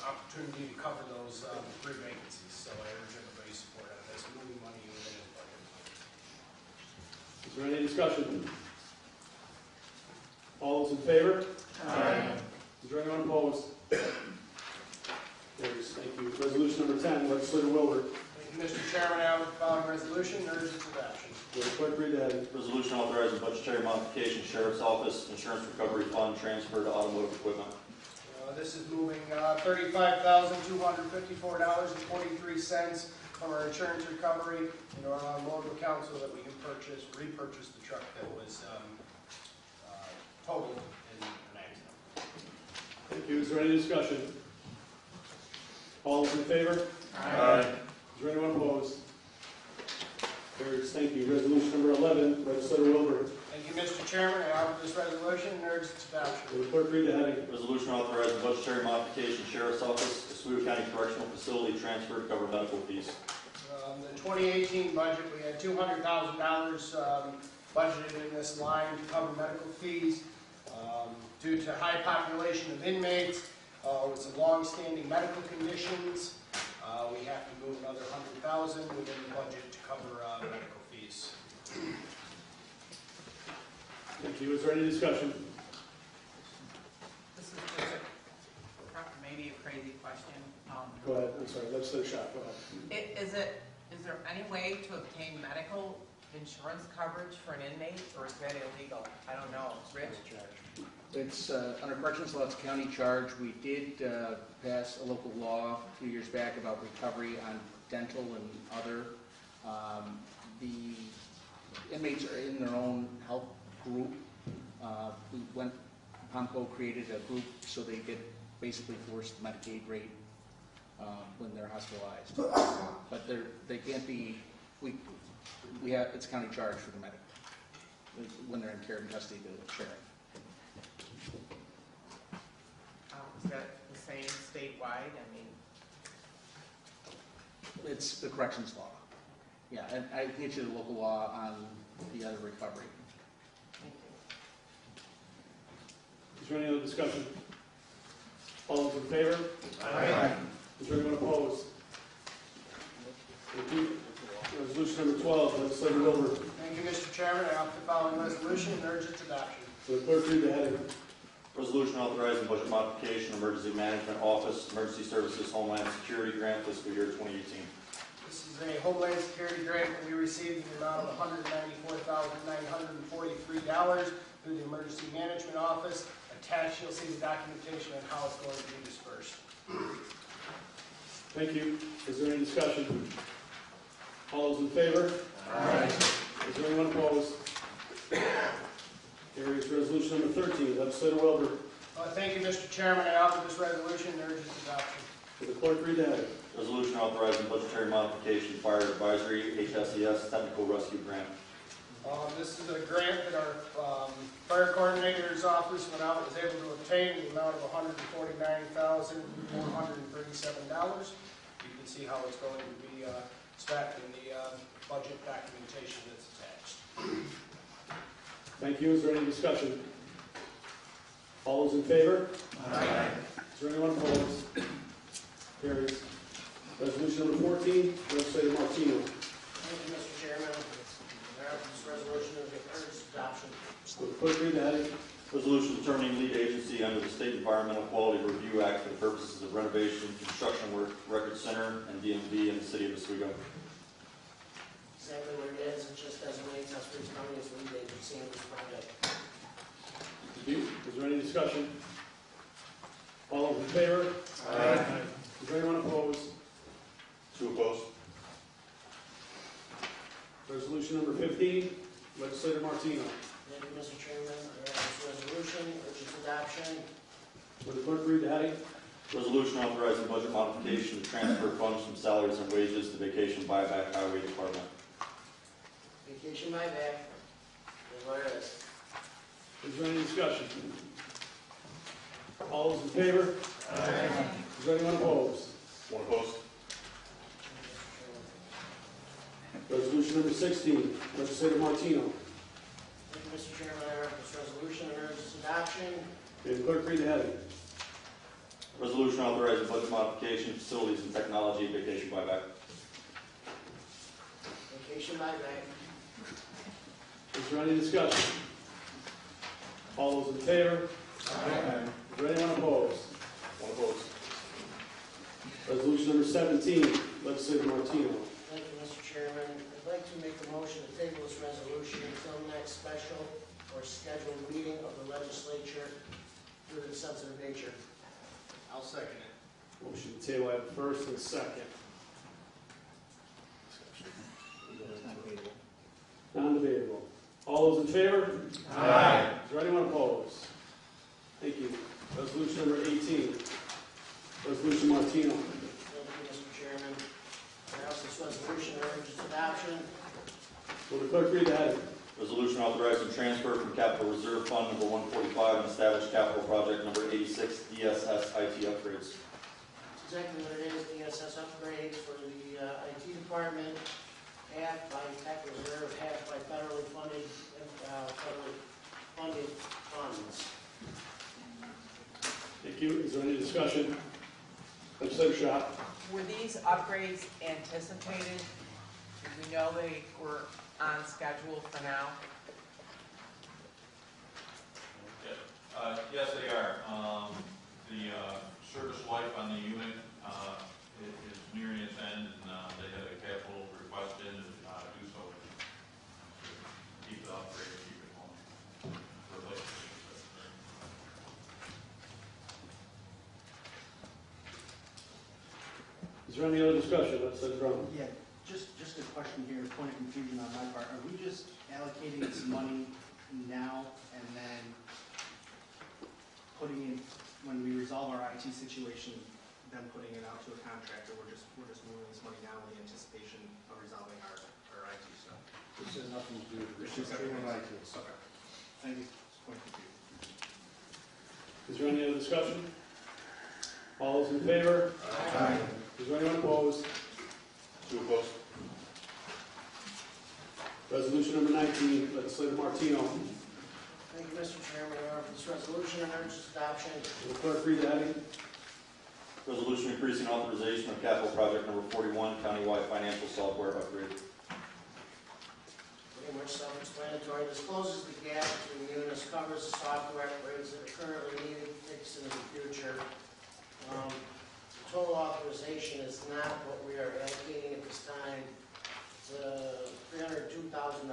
opportunity to cover those 3 vacancies. So I urge everybody's support on this, moving money within his budget. Is there any discussion? All those in favor? Aye. Is there anyone opposed? Carries. Thank you. Resolution number 10, legislator Wilbur. Thank you, Mr. Chairman. I offer the following resolution and urge its adoption. Will the clerk read the heading? Resolution authorizing budgetary modification, Sheriff's Office Insurance Recovery Fund transfer to automotive equipment. This is moving $35,254.43 from our insurance recovery into our automotive account so that we can repurchase the truck that was totaled in an accident. Thank you. Is there any discussion? All those in favor? Aye. Is there anyone opposed? Carries. Thank you. Resolution number 11, legislator Wilbur. Thank you, Mr. Chairman. I offer this resolution and urge its adoption. Will the clerk read the heading? Resolution authorizing budgetary modification, Sheriff's Office Oswego County Correctional Facility transfer to cover medical fees. The 2018 budget, we had $200,000 budgeted in this line to cover medical fees. Due to high population of inmates, with some long-standing medical conditions, we have to move another $100,000 within the budget to cover medical fees. Thank you. Is there any discussion? This is just maybe a crazy question. Go ahead. I'm sorry. Legislator Shaw, go ahead. Is there any way to obtain medical insurance coverage for an inmate, or is that illegal? I don't know. Rich? It's under corrections law, it's a county charge. We did pass a local law a few years back about recovery on dental and other. The inmates are in their own health group. POMCO created a group so they get basically forced Medicaid rate when they're hospitalized. But they can't be, we have, it's a county charge for the medical when they're in care and custody to share it. Is that the same statewide? I mean, it's the corrections law. Yeah, and I can get you the local law on the other recovery. thank you. Is there any other discussion? All those in favor? Aye. Is there anyone opposed? Thank you. Resolution number 12, legislator Wilbur. Thank you, Mr. Chairman. I offer the following resolution and urge its adoption. Will the clerk read the heading? Resolution authorizing budget modification, Emergency Management Office, Emergency Services Homeland Security Grant, fiscal year 2018. This is a Homeland Security grant that we received in the amount of $194,943 through the Emergency Management Office. Attached, you'll see the documentation on how it's going to be dispersed. Thank you. Is there any discussion? All those in favor? Aye. Is there anyone opposed? Carries. Resolution number 13, legislator Wilbur. Thank you, Mr. Chairman. I offer this resolution and urge its adoption. Will the clerk read the heading? Resolution authorizing budgetary modification, Fire Advisory, HSES Technical Rescue Grant. This is a grant that our fire coordinator's office went out and was able to obtain in the amount of $149,437. You can see how it's going to be spec in the budget documentation that's attached. Thank you. Is there any discussion? All those in favor? Aye. Is there anyone opposed? Carries. Resolution number 14, legislator Martino. Thank you, Mr. Chairman. I offer this resolution and urge its adoption. Will the clerk read the heading? Resolution determining lead agency under the State Environmental Quality Review Act for the purposes of renovation, construction work, record center, and DMV in the city of Oswego. Exactly what it is. It just designates Oswego County as the lead agency in this project. Thank you. Is there any discussion? All those in favor? Aye. Is there anyone opposed? 2 opposed. Resolution number 15, legislator Martino. Thank you, Mr. Chairman. I offer this resolution, urge its adoption. Will the clerk read the heading? Resolution authorizing budget modification to transfer funds from salaries and wages to vacation buyback highway department. Vacation buyback is what it is. Is there any discussion? All those in favor? Aye. Is there anyone opposed? 1 opposed. Resolution number 16, legislator Martino. Thank you, Mr. Chairman. I offer this resolution and urge its adoption. May the clerk read the heading? Resolution authorizing budget modification, facilities and technology, vacation buyback. Vacation buyback. Is there any discussion? All those in favor? Aye. Is there anyone opposed? 1 opposed. Resolution number 17, legislator Martino. Thank you, Mr. Chairman. I'd like to make a motion to table this resolution until next special or scheduled meeting of the legislature due to the sensitive nature. I'll second it. Motion to table at first and second. Non-debatable. All those in favor? Aye. Is there anyone opposed? Thank you. Resolution number 18, resolution Martino. Thank you, Mr. Chairman. I offer this resolution and urge its adoption. Will the clerk read the heading? Resolution authorizing transfer from Capital Reserve Fund number 145 and established capital project number 86 DSS IT upgrades. That's exactly what it is, DSS upgrades for the IT department, half by Tech Reserve, half by federally funded funds. Thank you. Is there any discussion? Legislator Schott. Were these upgrades anticipated? Did we know they were on schedule for now? Yes, they are. The service life on the unit is nearing its end, and they had a capital request in to do so. Keep it operating, keep it going. Is there any other discussion? Legislator Drummond. Yeah, just a question here, point of confusion on my part. Are we just allocating some money now and then putting in, when we resolve our IT situation, then putting it out to a contractor? We're just moving this money now in the anticipation of resolving our IT stuff. This has nothing to do with It's this. just everything like this. Okay. Thank you. Just point of confusion. Is there any other discussion? All those in favor? Aye. Is there anyone opposed? 2 opposed. Resolution number 19, legislator Martino. Thank you, Mr. Chairman. I offer this resolution and urge its adoption. Will the clerk read the heading? Resolution increasing authorization of capital project number 41, countywide financial software upgrade. much self-explanatory. This closes the gap between Munis, covers the software upgrades that are currently needed to take us into the future. Total authorization is not what we are allocating at this time. It's $302,000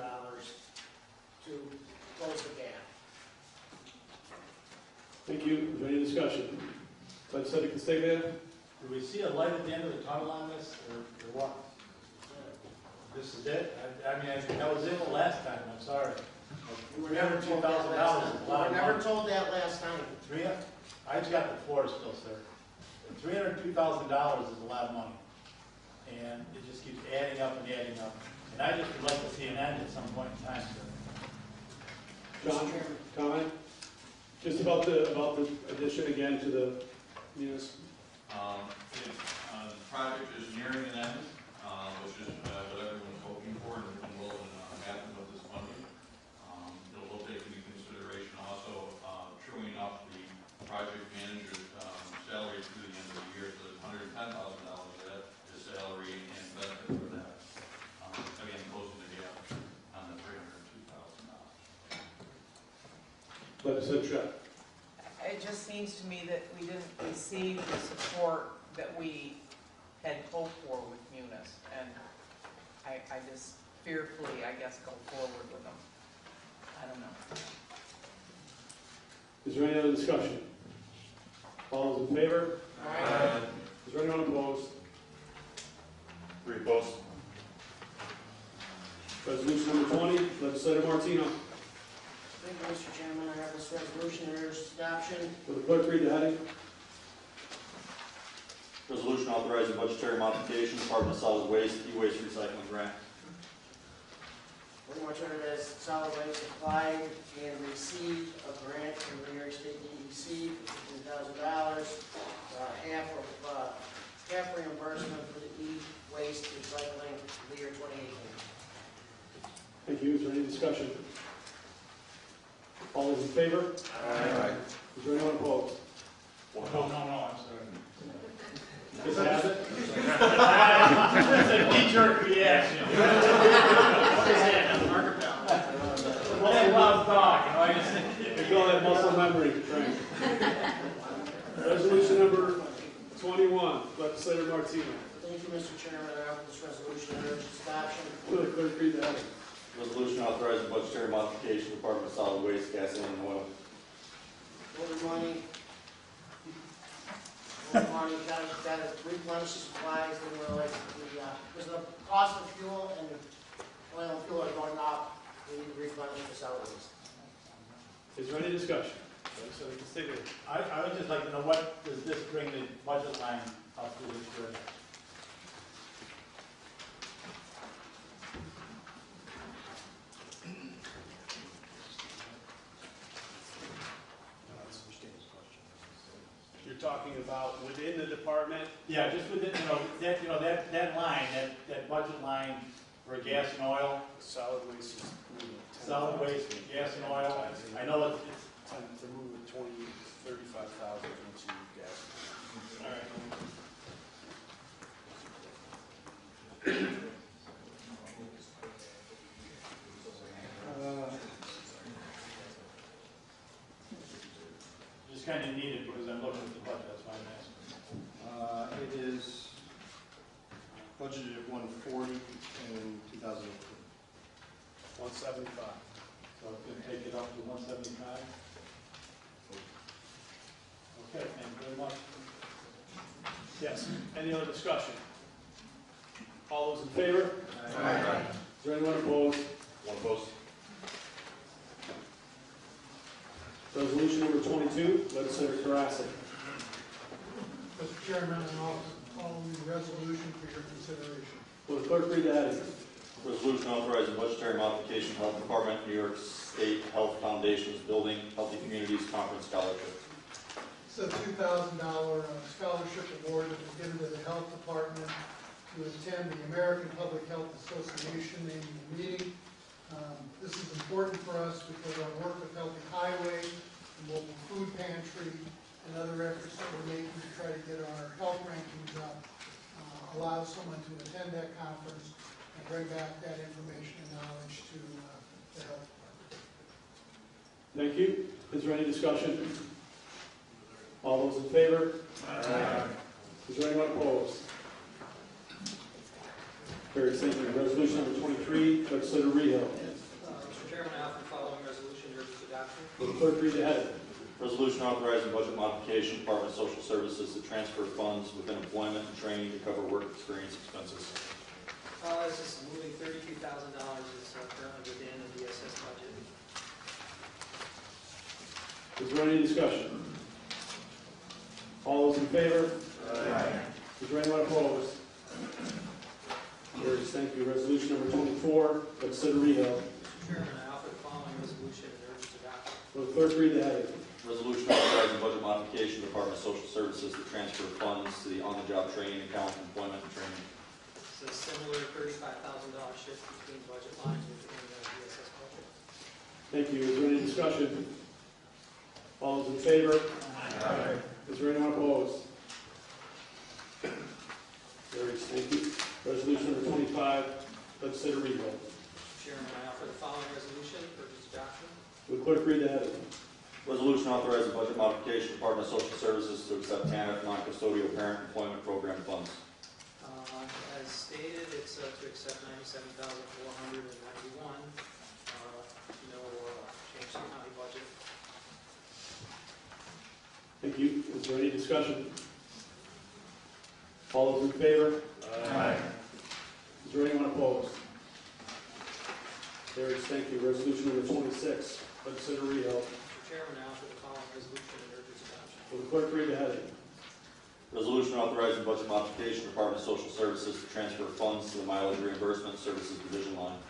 to close the gap. Thank you. Is there any discussion? Legislator Castagnetto? Do we see a light at the end of the tunnel on this, or what? This is it? I mean, that was it the last time, I'm sorry. You were never told that last time. You were never told that last time. I've got the floor still, sir. $302,000 is a lot of money. And it just keeps adding up and adding up. And I just would like to see an end at some point in time, sir. John, comment? Just about the addition again to the Munis. The project is nearing an end, which is what everyone's hoping for and will happen with this funding. It will take into consideration also truing up the project manager's salary through the end of the year, so there's $110,000 of that is salary and benefit for that. Again, closing the gap on the $302,000. Legislator. It just seems to me that we didn't receive the support that we had hoped for with Munis, and I just fearfully, I guess, go forward with them. I don't know. Is there any other discussion? All those in favor? Aye. Is there anyone opposed? 3 opposed. Resolution number 20, Legislator Martino. Thank you, Mr. Chairman. I have this resolution and urge adoption. Will the clerk read the heading? Resolution authorizing budgetary modification, Department of Solid Waste, e-waste recycling grant. Pretty much under this, solid waste applied and received a grant from the New York State DEC for $15,000, half reimbursement for the e-waste recycling for the year 2018. Thank you. Is there any discussion? All those in favor? Aye. Is there anyone opposed? No, I'm sorry. This has it? It's a knee-jerk reaction. Well, a lot of talk, you know, I just... They call that muscle memory. Resolution number 21, Legislator Martino. Thank you, Mr. Chairman. I offer this resolution and urge its adoption. Will the clerk read the heading? Resolution authorizing budgetary modification, Department of Solid Waste, gasoline and oil. Order money. Order money, got to replenish the supplies, didn't realize because the cost of fuel and oil and fuel are going up, we need to replenish the solid waste. Is there any discussion? I would just like to know, what does this bring the budget line up to this year? You're talking about within the department? Yeah, just within, that line, that budget line for gas and oil. Solid waste is Solid waste, gas and oil. I know it's to move 35,000 into gas. All right. just kind of needed because I'm looking at the budget, that's why I'm asking. It is budgeted at 140 in 2018. 175. So it's going to take it up to 175. Okay, thank you very much. Yes. Any other discussion? All those in favor? Aye. Is there anyone opposed? 1 opposed. Resolution number 22, Legislator Karasik. Mr. Chairman, I offer the following resolution for your consideration. Will the clerk read the heading? Resolution authorizing budgetary modification, Health Department, New York State Health Foundation's Building Healthy Communities Conference Scholarship. It's a $2,000 scholarship award that was given to the Health Department to attend the American Public Health Association annual meeting. This is important for us because our work with Healthy Highway, the mobile food pantry, and other efforts that we're making to try to get our health rankings up allows someone to attend that conference and bring back that information and knowledge to Thank you. Is there any discussion? All those in favor? Aye. Is there anyone opposed? Carries. Thank you. Resolution number 23, legislator Rehill. Mr. Chairman, I offer the following resolution for its adoption. Will the clerk read the heading? Resolution authorizing budget modification, Department of Social Services to transfer funds within employment and training to cover work experience expenses. This is moving $32,000 is currently within the DSS budget. Is there any discussion? All those in favor? Aye. Is there anyone opposed? Carries. Thank you. Resolution number 24, legislator Rehill. Mr. Chairman, I offer the following resolution and urge its adoption. Will the clerk read the heading? Resolution authorizing budget modification, Department of Social Services to transfer funds to the on-the-job training account, employment and training. It's a similar $35,000 shift between budget lines within the DSS budget. Thank you. Is there any discussion? All those in favor? Aye. Is there anyone opposed? Carries. Thank you. Resolution number 25, legislator Rehill. Mr. Chairman, I offer the following resolution for its adoption. Will the clerk read the heading? Resolution authorizing budget modification, Department of Social Services to accept TANF non-custodial parent employment program funds. As stated, it's to accept $97,491. No change to the county budget. Thank you. Is there any discussion? All those in favor? Aye. Is there anyone opposed? Carries. Thank you. Resolution number 26, legislator Rehill. Mr. Chairman, I offer the following resolution and urge its adoption. Will the clerk read the heading? Resolution authorizing budget modification, Department of Social Services to transfer funds to the mileage reimbursement services division line.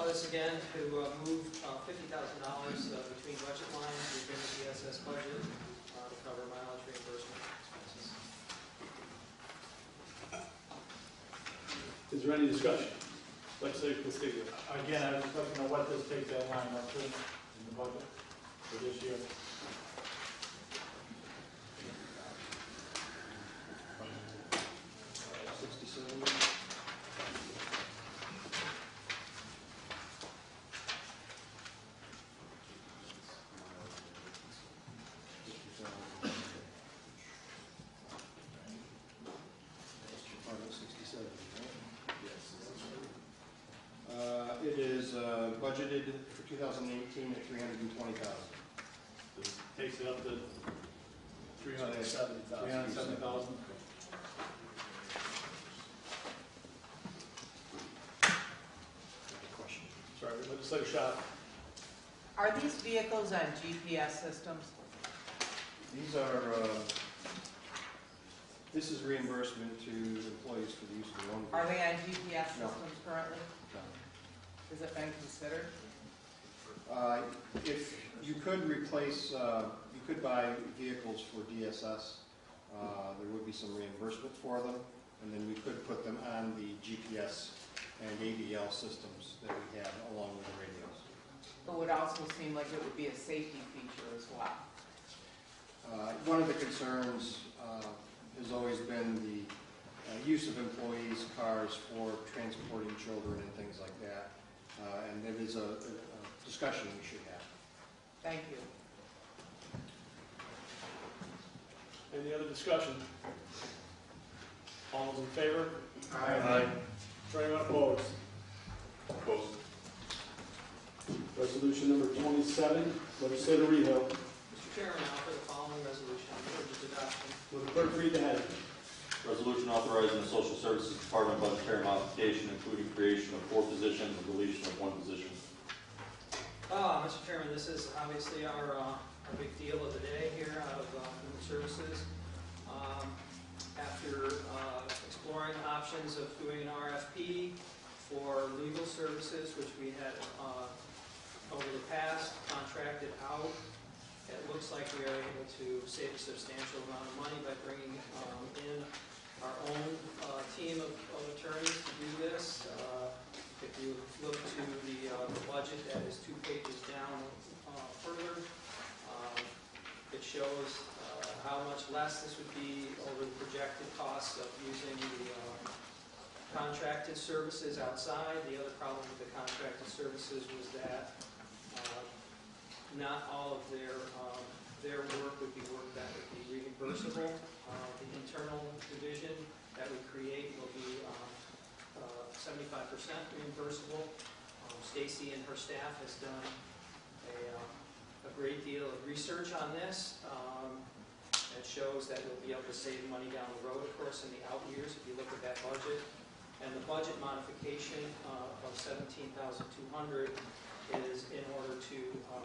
This again to move $50,000 between budget lines within the DSS budget to cover mileage reimbursement expenses. Is there any discussion? Legislator Castillo. Again, I was just looking at what this takes that line up to in the budget for this year. It is budgeted for 2018 at $320,000. This takes it up to $370,000. $370,000. Sorry, legislator Schott. Are these vehicles on GPS systems? These are, this is reimbursement to employees for the use of their own. Are they on GPS No. systems currently? No. Has it been considered? If you could replace, you could buy vehicles for DSS, there would be some reimbursement for them, and then we could put them on the GPS and ADL systems that we have along with the radios. It would also seem like it would be a safety feature as well. One of the concerns has always been the use of employees' cars for transporting children and things like that. And it is a discussion we should have. Thank you. Any other discussion? All those in favor? Aye. Is there anyone opposed? Opposed. Resolution number 27, legislator Rehill. Mr. Chairman, I offer the following resolution and urge its adoption. Will the clerk read the heading? Resolution authorizing the Social Services Department budgetary modification, including creation of 4 positions and deletion of 1 position. Mr. Chairman, this is obviously our big deal of the day here out of Human Services. After exploring options of doing an RFP for legal services, which we had over the past contracted out, it looks like we are able to save a substantial amount of money by bringing in our own team of attorneys to do this. If you look to the budget that is 2 pages down further, it shows how much less this would be over the projected cost of using the contracted services outside. The other problem with the contracted services was that not all of their work would be work that would be reimbursable. The internal division that we create will be 75% reimbursable. Stacy and her staff has done a great deal of research on this. It shows that we'll be able to save money down the road, of course, in the out years if you look at that budget. And the budget modification of $17,200 is in order to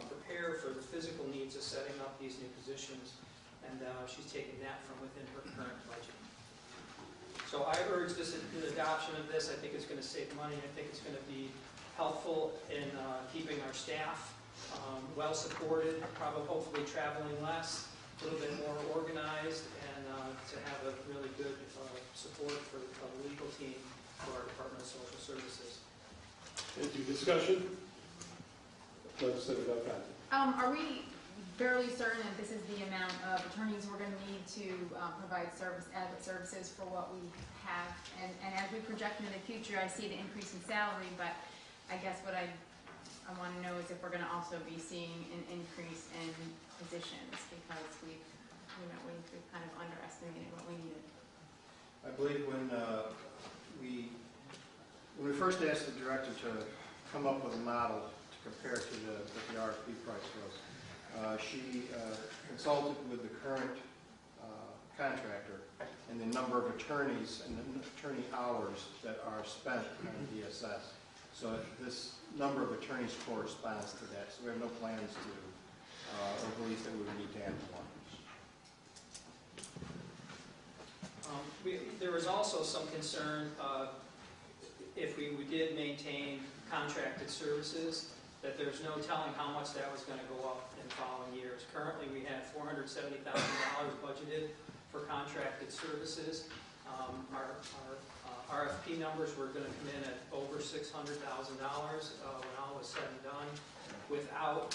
prepare for the physical needs of setting up these new positions, and she's taken that from within her current budget. So I urge the adoption of this. I think it's going to save money. I think it's going to be helpful in keeping our staff well supported, probably hopefully traveling less, a little bit more organized, and to have a really good support for the legal team for our Department of Social Services. Thank you. Discussion? Legislator Delgado. Are we fairly certain that this is the amount of attorneys we're going to need to provide adequate services for what we have? And as we project into the future, I see the increase in salary, but I guess what I want to know is if we're going to also be seeing an increase in positions, because we've kind of underestimated what we needed. I believe when we first asked the director to come up with a model to compare to what the RFP price was, she consulted with the current contractor and the number of attorneys and the attorney hours that are spent on DSS. So this number of attorneys corresponds to that. So we have no plans to, or belief that we would need to add one. There was also some concern if we did maintain contracted services, that there's no telling how much that was going to go up in following years. Currently, we had $470,000 budgeted for contracted services. Our RFP numbers were going to come in at over $600,000 when all was said and done, without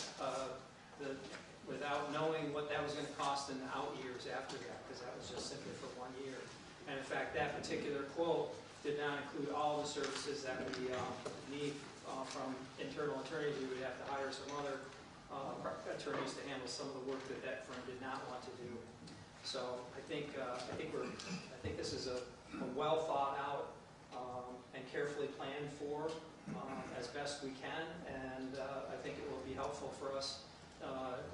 knowing what that was going to cost in the out years after that, because that was just simply for 1 year. And in fact, that particular quote did not include all the services that we need from internal attorneys. We would have to hire some other attorneys to handle some of the work that firm did not want to do. So I think this is a well thought out and carefully planned for as best we can, and I think it will be helpful for us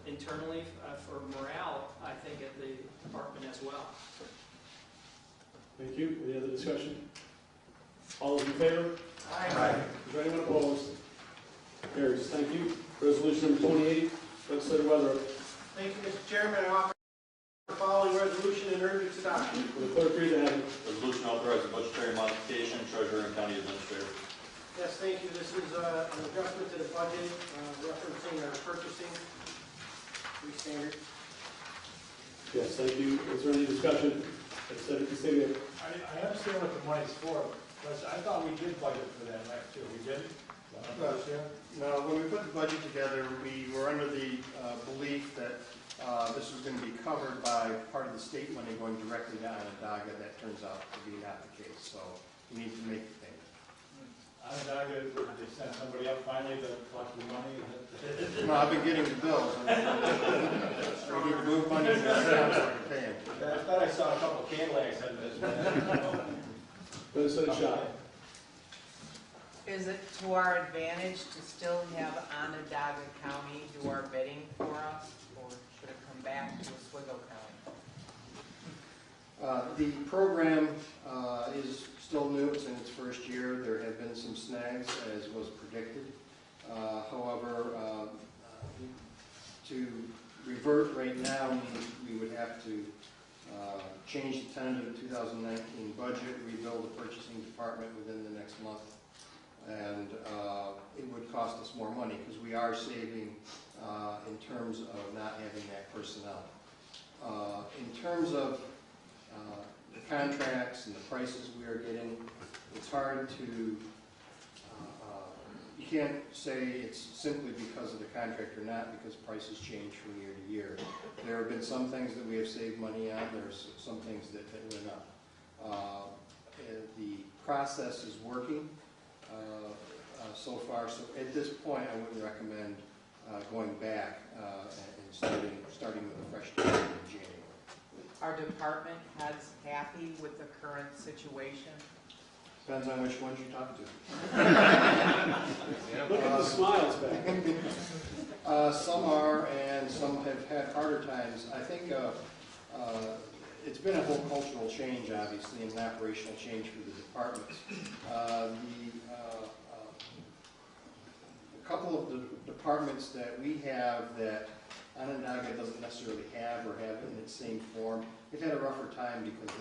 internally for morale, I think, at the department as well. Thank you. Any other discussion? All those in favor? Aye. Is there anyone opposed? Carries. Thank you. Resolution number 28, Legislator Weatherup. Thank you, Mr. Chairman. I offer the following resolution and urge its adoption. Will the clerk read the heading? Resolution authorizing budgetary modification, treasurer and county administrator. Yes, thank you. This is an adjustment to the budget referencing our purchasing. Pretty standard. Yes, thank you. Is there any discussion? I understand what the money's for, but I thought we did budget for that last year. We didn't? No, when we put the budget together, we were under the belief that this was going to be covered by part of the state money going directly to Onondaga. That turns out to be not the case, so we need to make the payment. Onondaga, they sent somebody up finally to collect the money? No, I've been getting the bills. I need to move money in the account so I can pay them. I thought I saw a couple of Cadillacs on this. Legislator Shaw. Is it to our advantage to still have Onondaga County do our bidding for us, or should it come back to Oswego County? The program is still new. It's in its first year. There have been some snags, as was predicted. However, to revert right now, we would have to change the tentative 2019 budget, rebuild the purchasing department within the next month, and it would cost us more money because we are saving in terms of not having that personnel. In terms of the contracts and the prices we are getting, it's hard to, you can't say it's simply because of the contract or not, because prices change from year to year. There have been some things that we have saved money on, there's some things that went up. The process is working so far. So at this point, I wouldn't recommend going back and starting with a fresh start in January. Are department heads happy with the current situation? Depends on which ones you talk to. Look at the smiles back. Some are, and some have had harder times. I think it's been a whole cultural change, obviously, and an operational change for the departments. A couple of the departments that we have that Onondaga doesn't necessarily have or have in its same form, they've had a rougher time because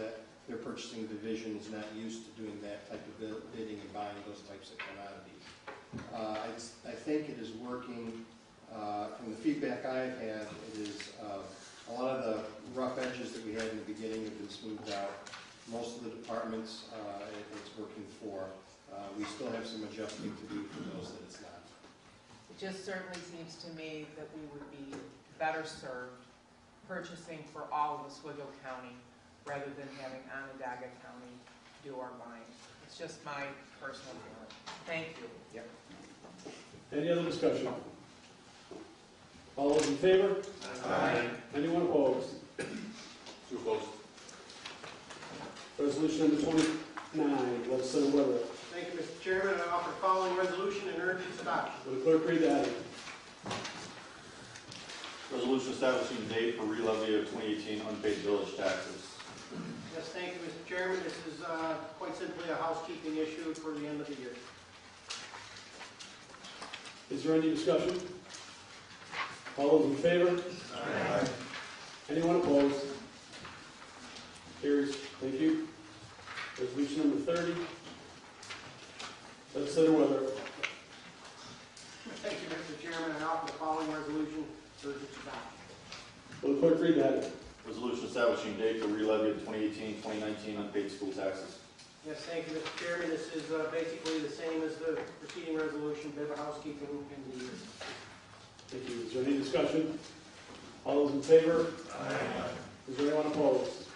their purchasing division is not used to doing that type of bidding and buying those types of commodities. I think it is working. From the feedback I've had, it is a lot of the rough edges that we had in the beginning have been smoothed out. Most of the departments it's working for. We still have some adjusting to do for those that it's not. It just certainly seems to me that we would be better served purchasing for all of Oswego County rather than having Onondaga County do our buying. It's just my personal feeling. Thank you. Yep. Any other discussion? All those in favor? Aye. Anyone opposed? Two opposed. Resolution number 29, legislator Weber. Thank you, Mr. Chairman. I offer the following resolution and urge its adoption. Will the clerk read that? Resolution establishing the date for re-levy of 2018 unpaid village taxes. Yes, thank you, Mr. Chairman. This is quite simply a housekeeping issue for the end of the year. Is there any discussion? All those in favor? Aye. Anyone opposed? Carries. Thank you. Resolution number 30. Legislator Weber. Thank you, Mr. Chairman. I offer the following resolution for its adoption. Will the clerk read that? Resolution establishing date for re-levy of 2018-2019 unpaid school taxes. Yes, thank you, Mr. Chairman. This is basically the same as the preceding resolution, bit of housekeeping in the year. Thank you. Is there any discussion? All those in favor? Aye. Is there anyone opposed?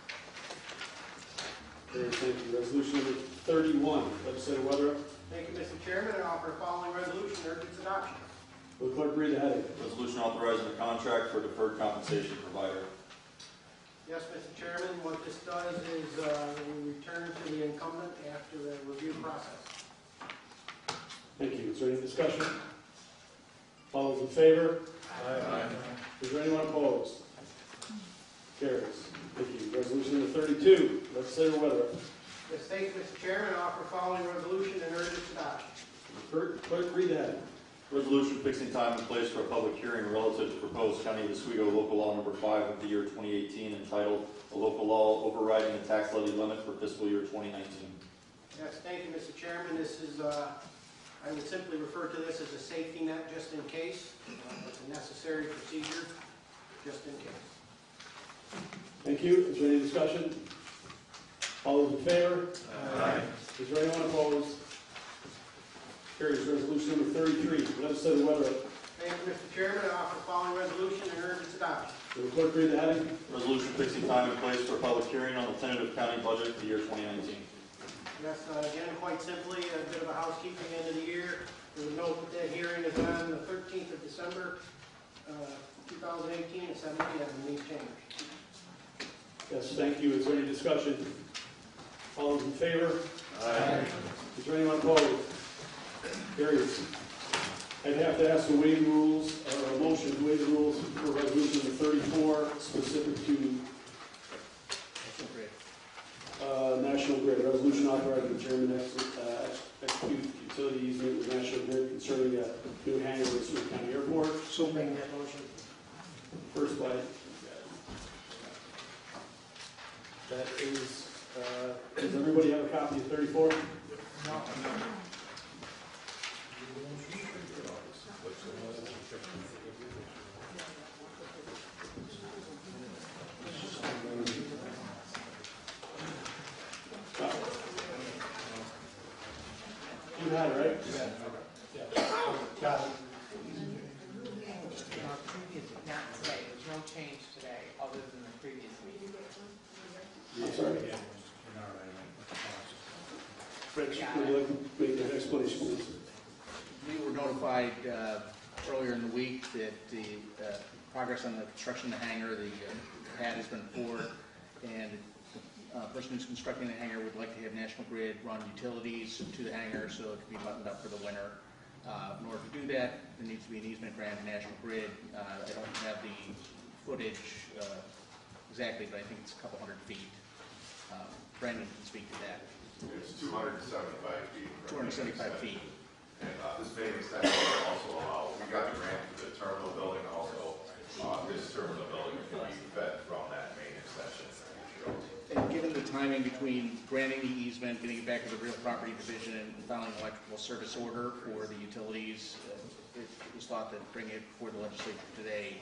Carries. Thank you. Resolution number 31. Legislator Weber. Thank you, Mr. Chairman. I offer the following resolution and urge its adoption. Will the clerk read the heading? Resolution authorizing a contract for deferred compensation provider. Yes, Mr. Chairman. What this does is we return to the incumbent after the review process. Thank you. Is there any discussion? All those in favor? Aye. Is there anyone opposed? Carries. Thank you. Resolution number 32. Legislator Weber. Yes, thank you, Mr. Chairman. I offer the following resolution and urge its adoption. Clerk read the heading. Resolution fixing time and place for a public hearing relative to proposed County of Oswego Local Law Number 5 of the year 2018 entitled A Local Law Overriding the Tax Levy Limit for Fiscal Year 2019. Yes, thank you, Mr. Chairman. This is, I would simply refer to this as a safety net just in case. It's a necessary procedure just in case. Thank you. Is there any discussion? All those in favor? Aye. Is there anyone opposed? Carries. Resolution number 33. Legislator Weber. Thank you, Mr. Chairman. I offer the following resolution and urge its adoption. Will the clerk read the heading? Resolution fixing time and place for a public hearing on the tentative county budget for the year 2019. Yes, again, quite simply, a bit of a housekeeping end of the year. We would note that that hearing is on the 13th of December, 2018 at 7 p.m. in these chambers. Yes, thank you. Is there any discussion? All those in favor? Aye. Is there anyone opposed? Carries. I'd have to ask to waive the rules, or a motion to waive the rules for resolution number 34, specific to National Grid. Resolution authorizing the chairman to execute utility easement with National Grid concerning a new hangar at Oswego County Airport. So make that motion. First by, that is, does everybody have a copy of 34? No. You had it, right? Yeah. Got it. Not today, there's no change today, other than the previous meeting. I'm sorry? Rich, would you like to make an explanation, please? We were notified earlier in the week that the progress on the construction of the hangar, the pad has been poured, and the person who's constructing the hangar would like to have National Grid run utilities to the hangar so it can be buttoned up for the winter. In order to do that, there needs to be an easement granted to National Grid. I don't have the footage exactly, but I think it's a couple hundred feet. Brandon can speak to that. It's 275 feet. 275 feet. And this main extension will also allow, we got the grant for the terminal building also. This terminal building can be fed from that main extension. And given the timing between granting the easement, getting it back to the real property division, and filing an electrical service order for the utilities, it was thought that bringing it before the legislature today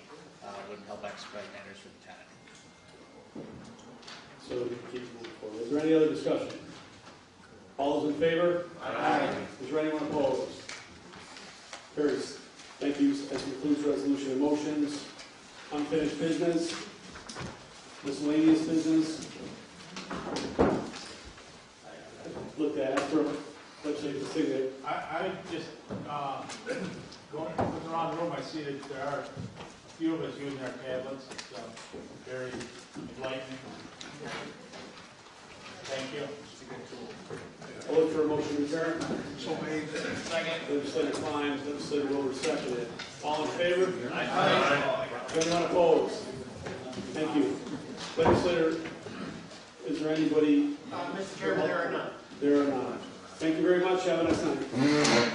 would help expedite matters for the tenant. So keep moving forward. Is there any other discussion? All those in favor? Aye. Is there anyone opposed? Carries. Thank you. That concludes resolution and motions. Unfinished business. Miscellaneous business. Looked at after legislative thing that I just, going around the room, I see that there are a few of us using our tablets. It's very enlightening. Thank you. I'll look for a motion to adjourn. So made. Second. Legislator Klein, Legislator Wilbur seconded. All in favor? Aye. Anyone opposed? Thank you. Legislator, is there anybody? Mr. Chairman, there are none. There are none. Thank you very much. Have a nice night.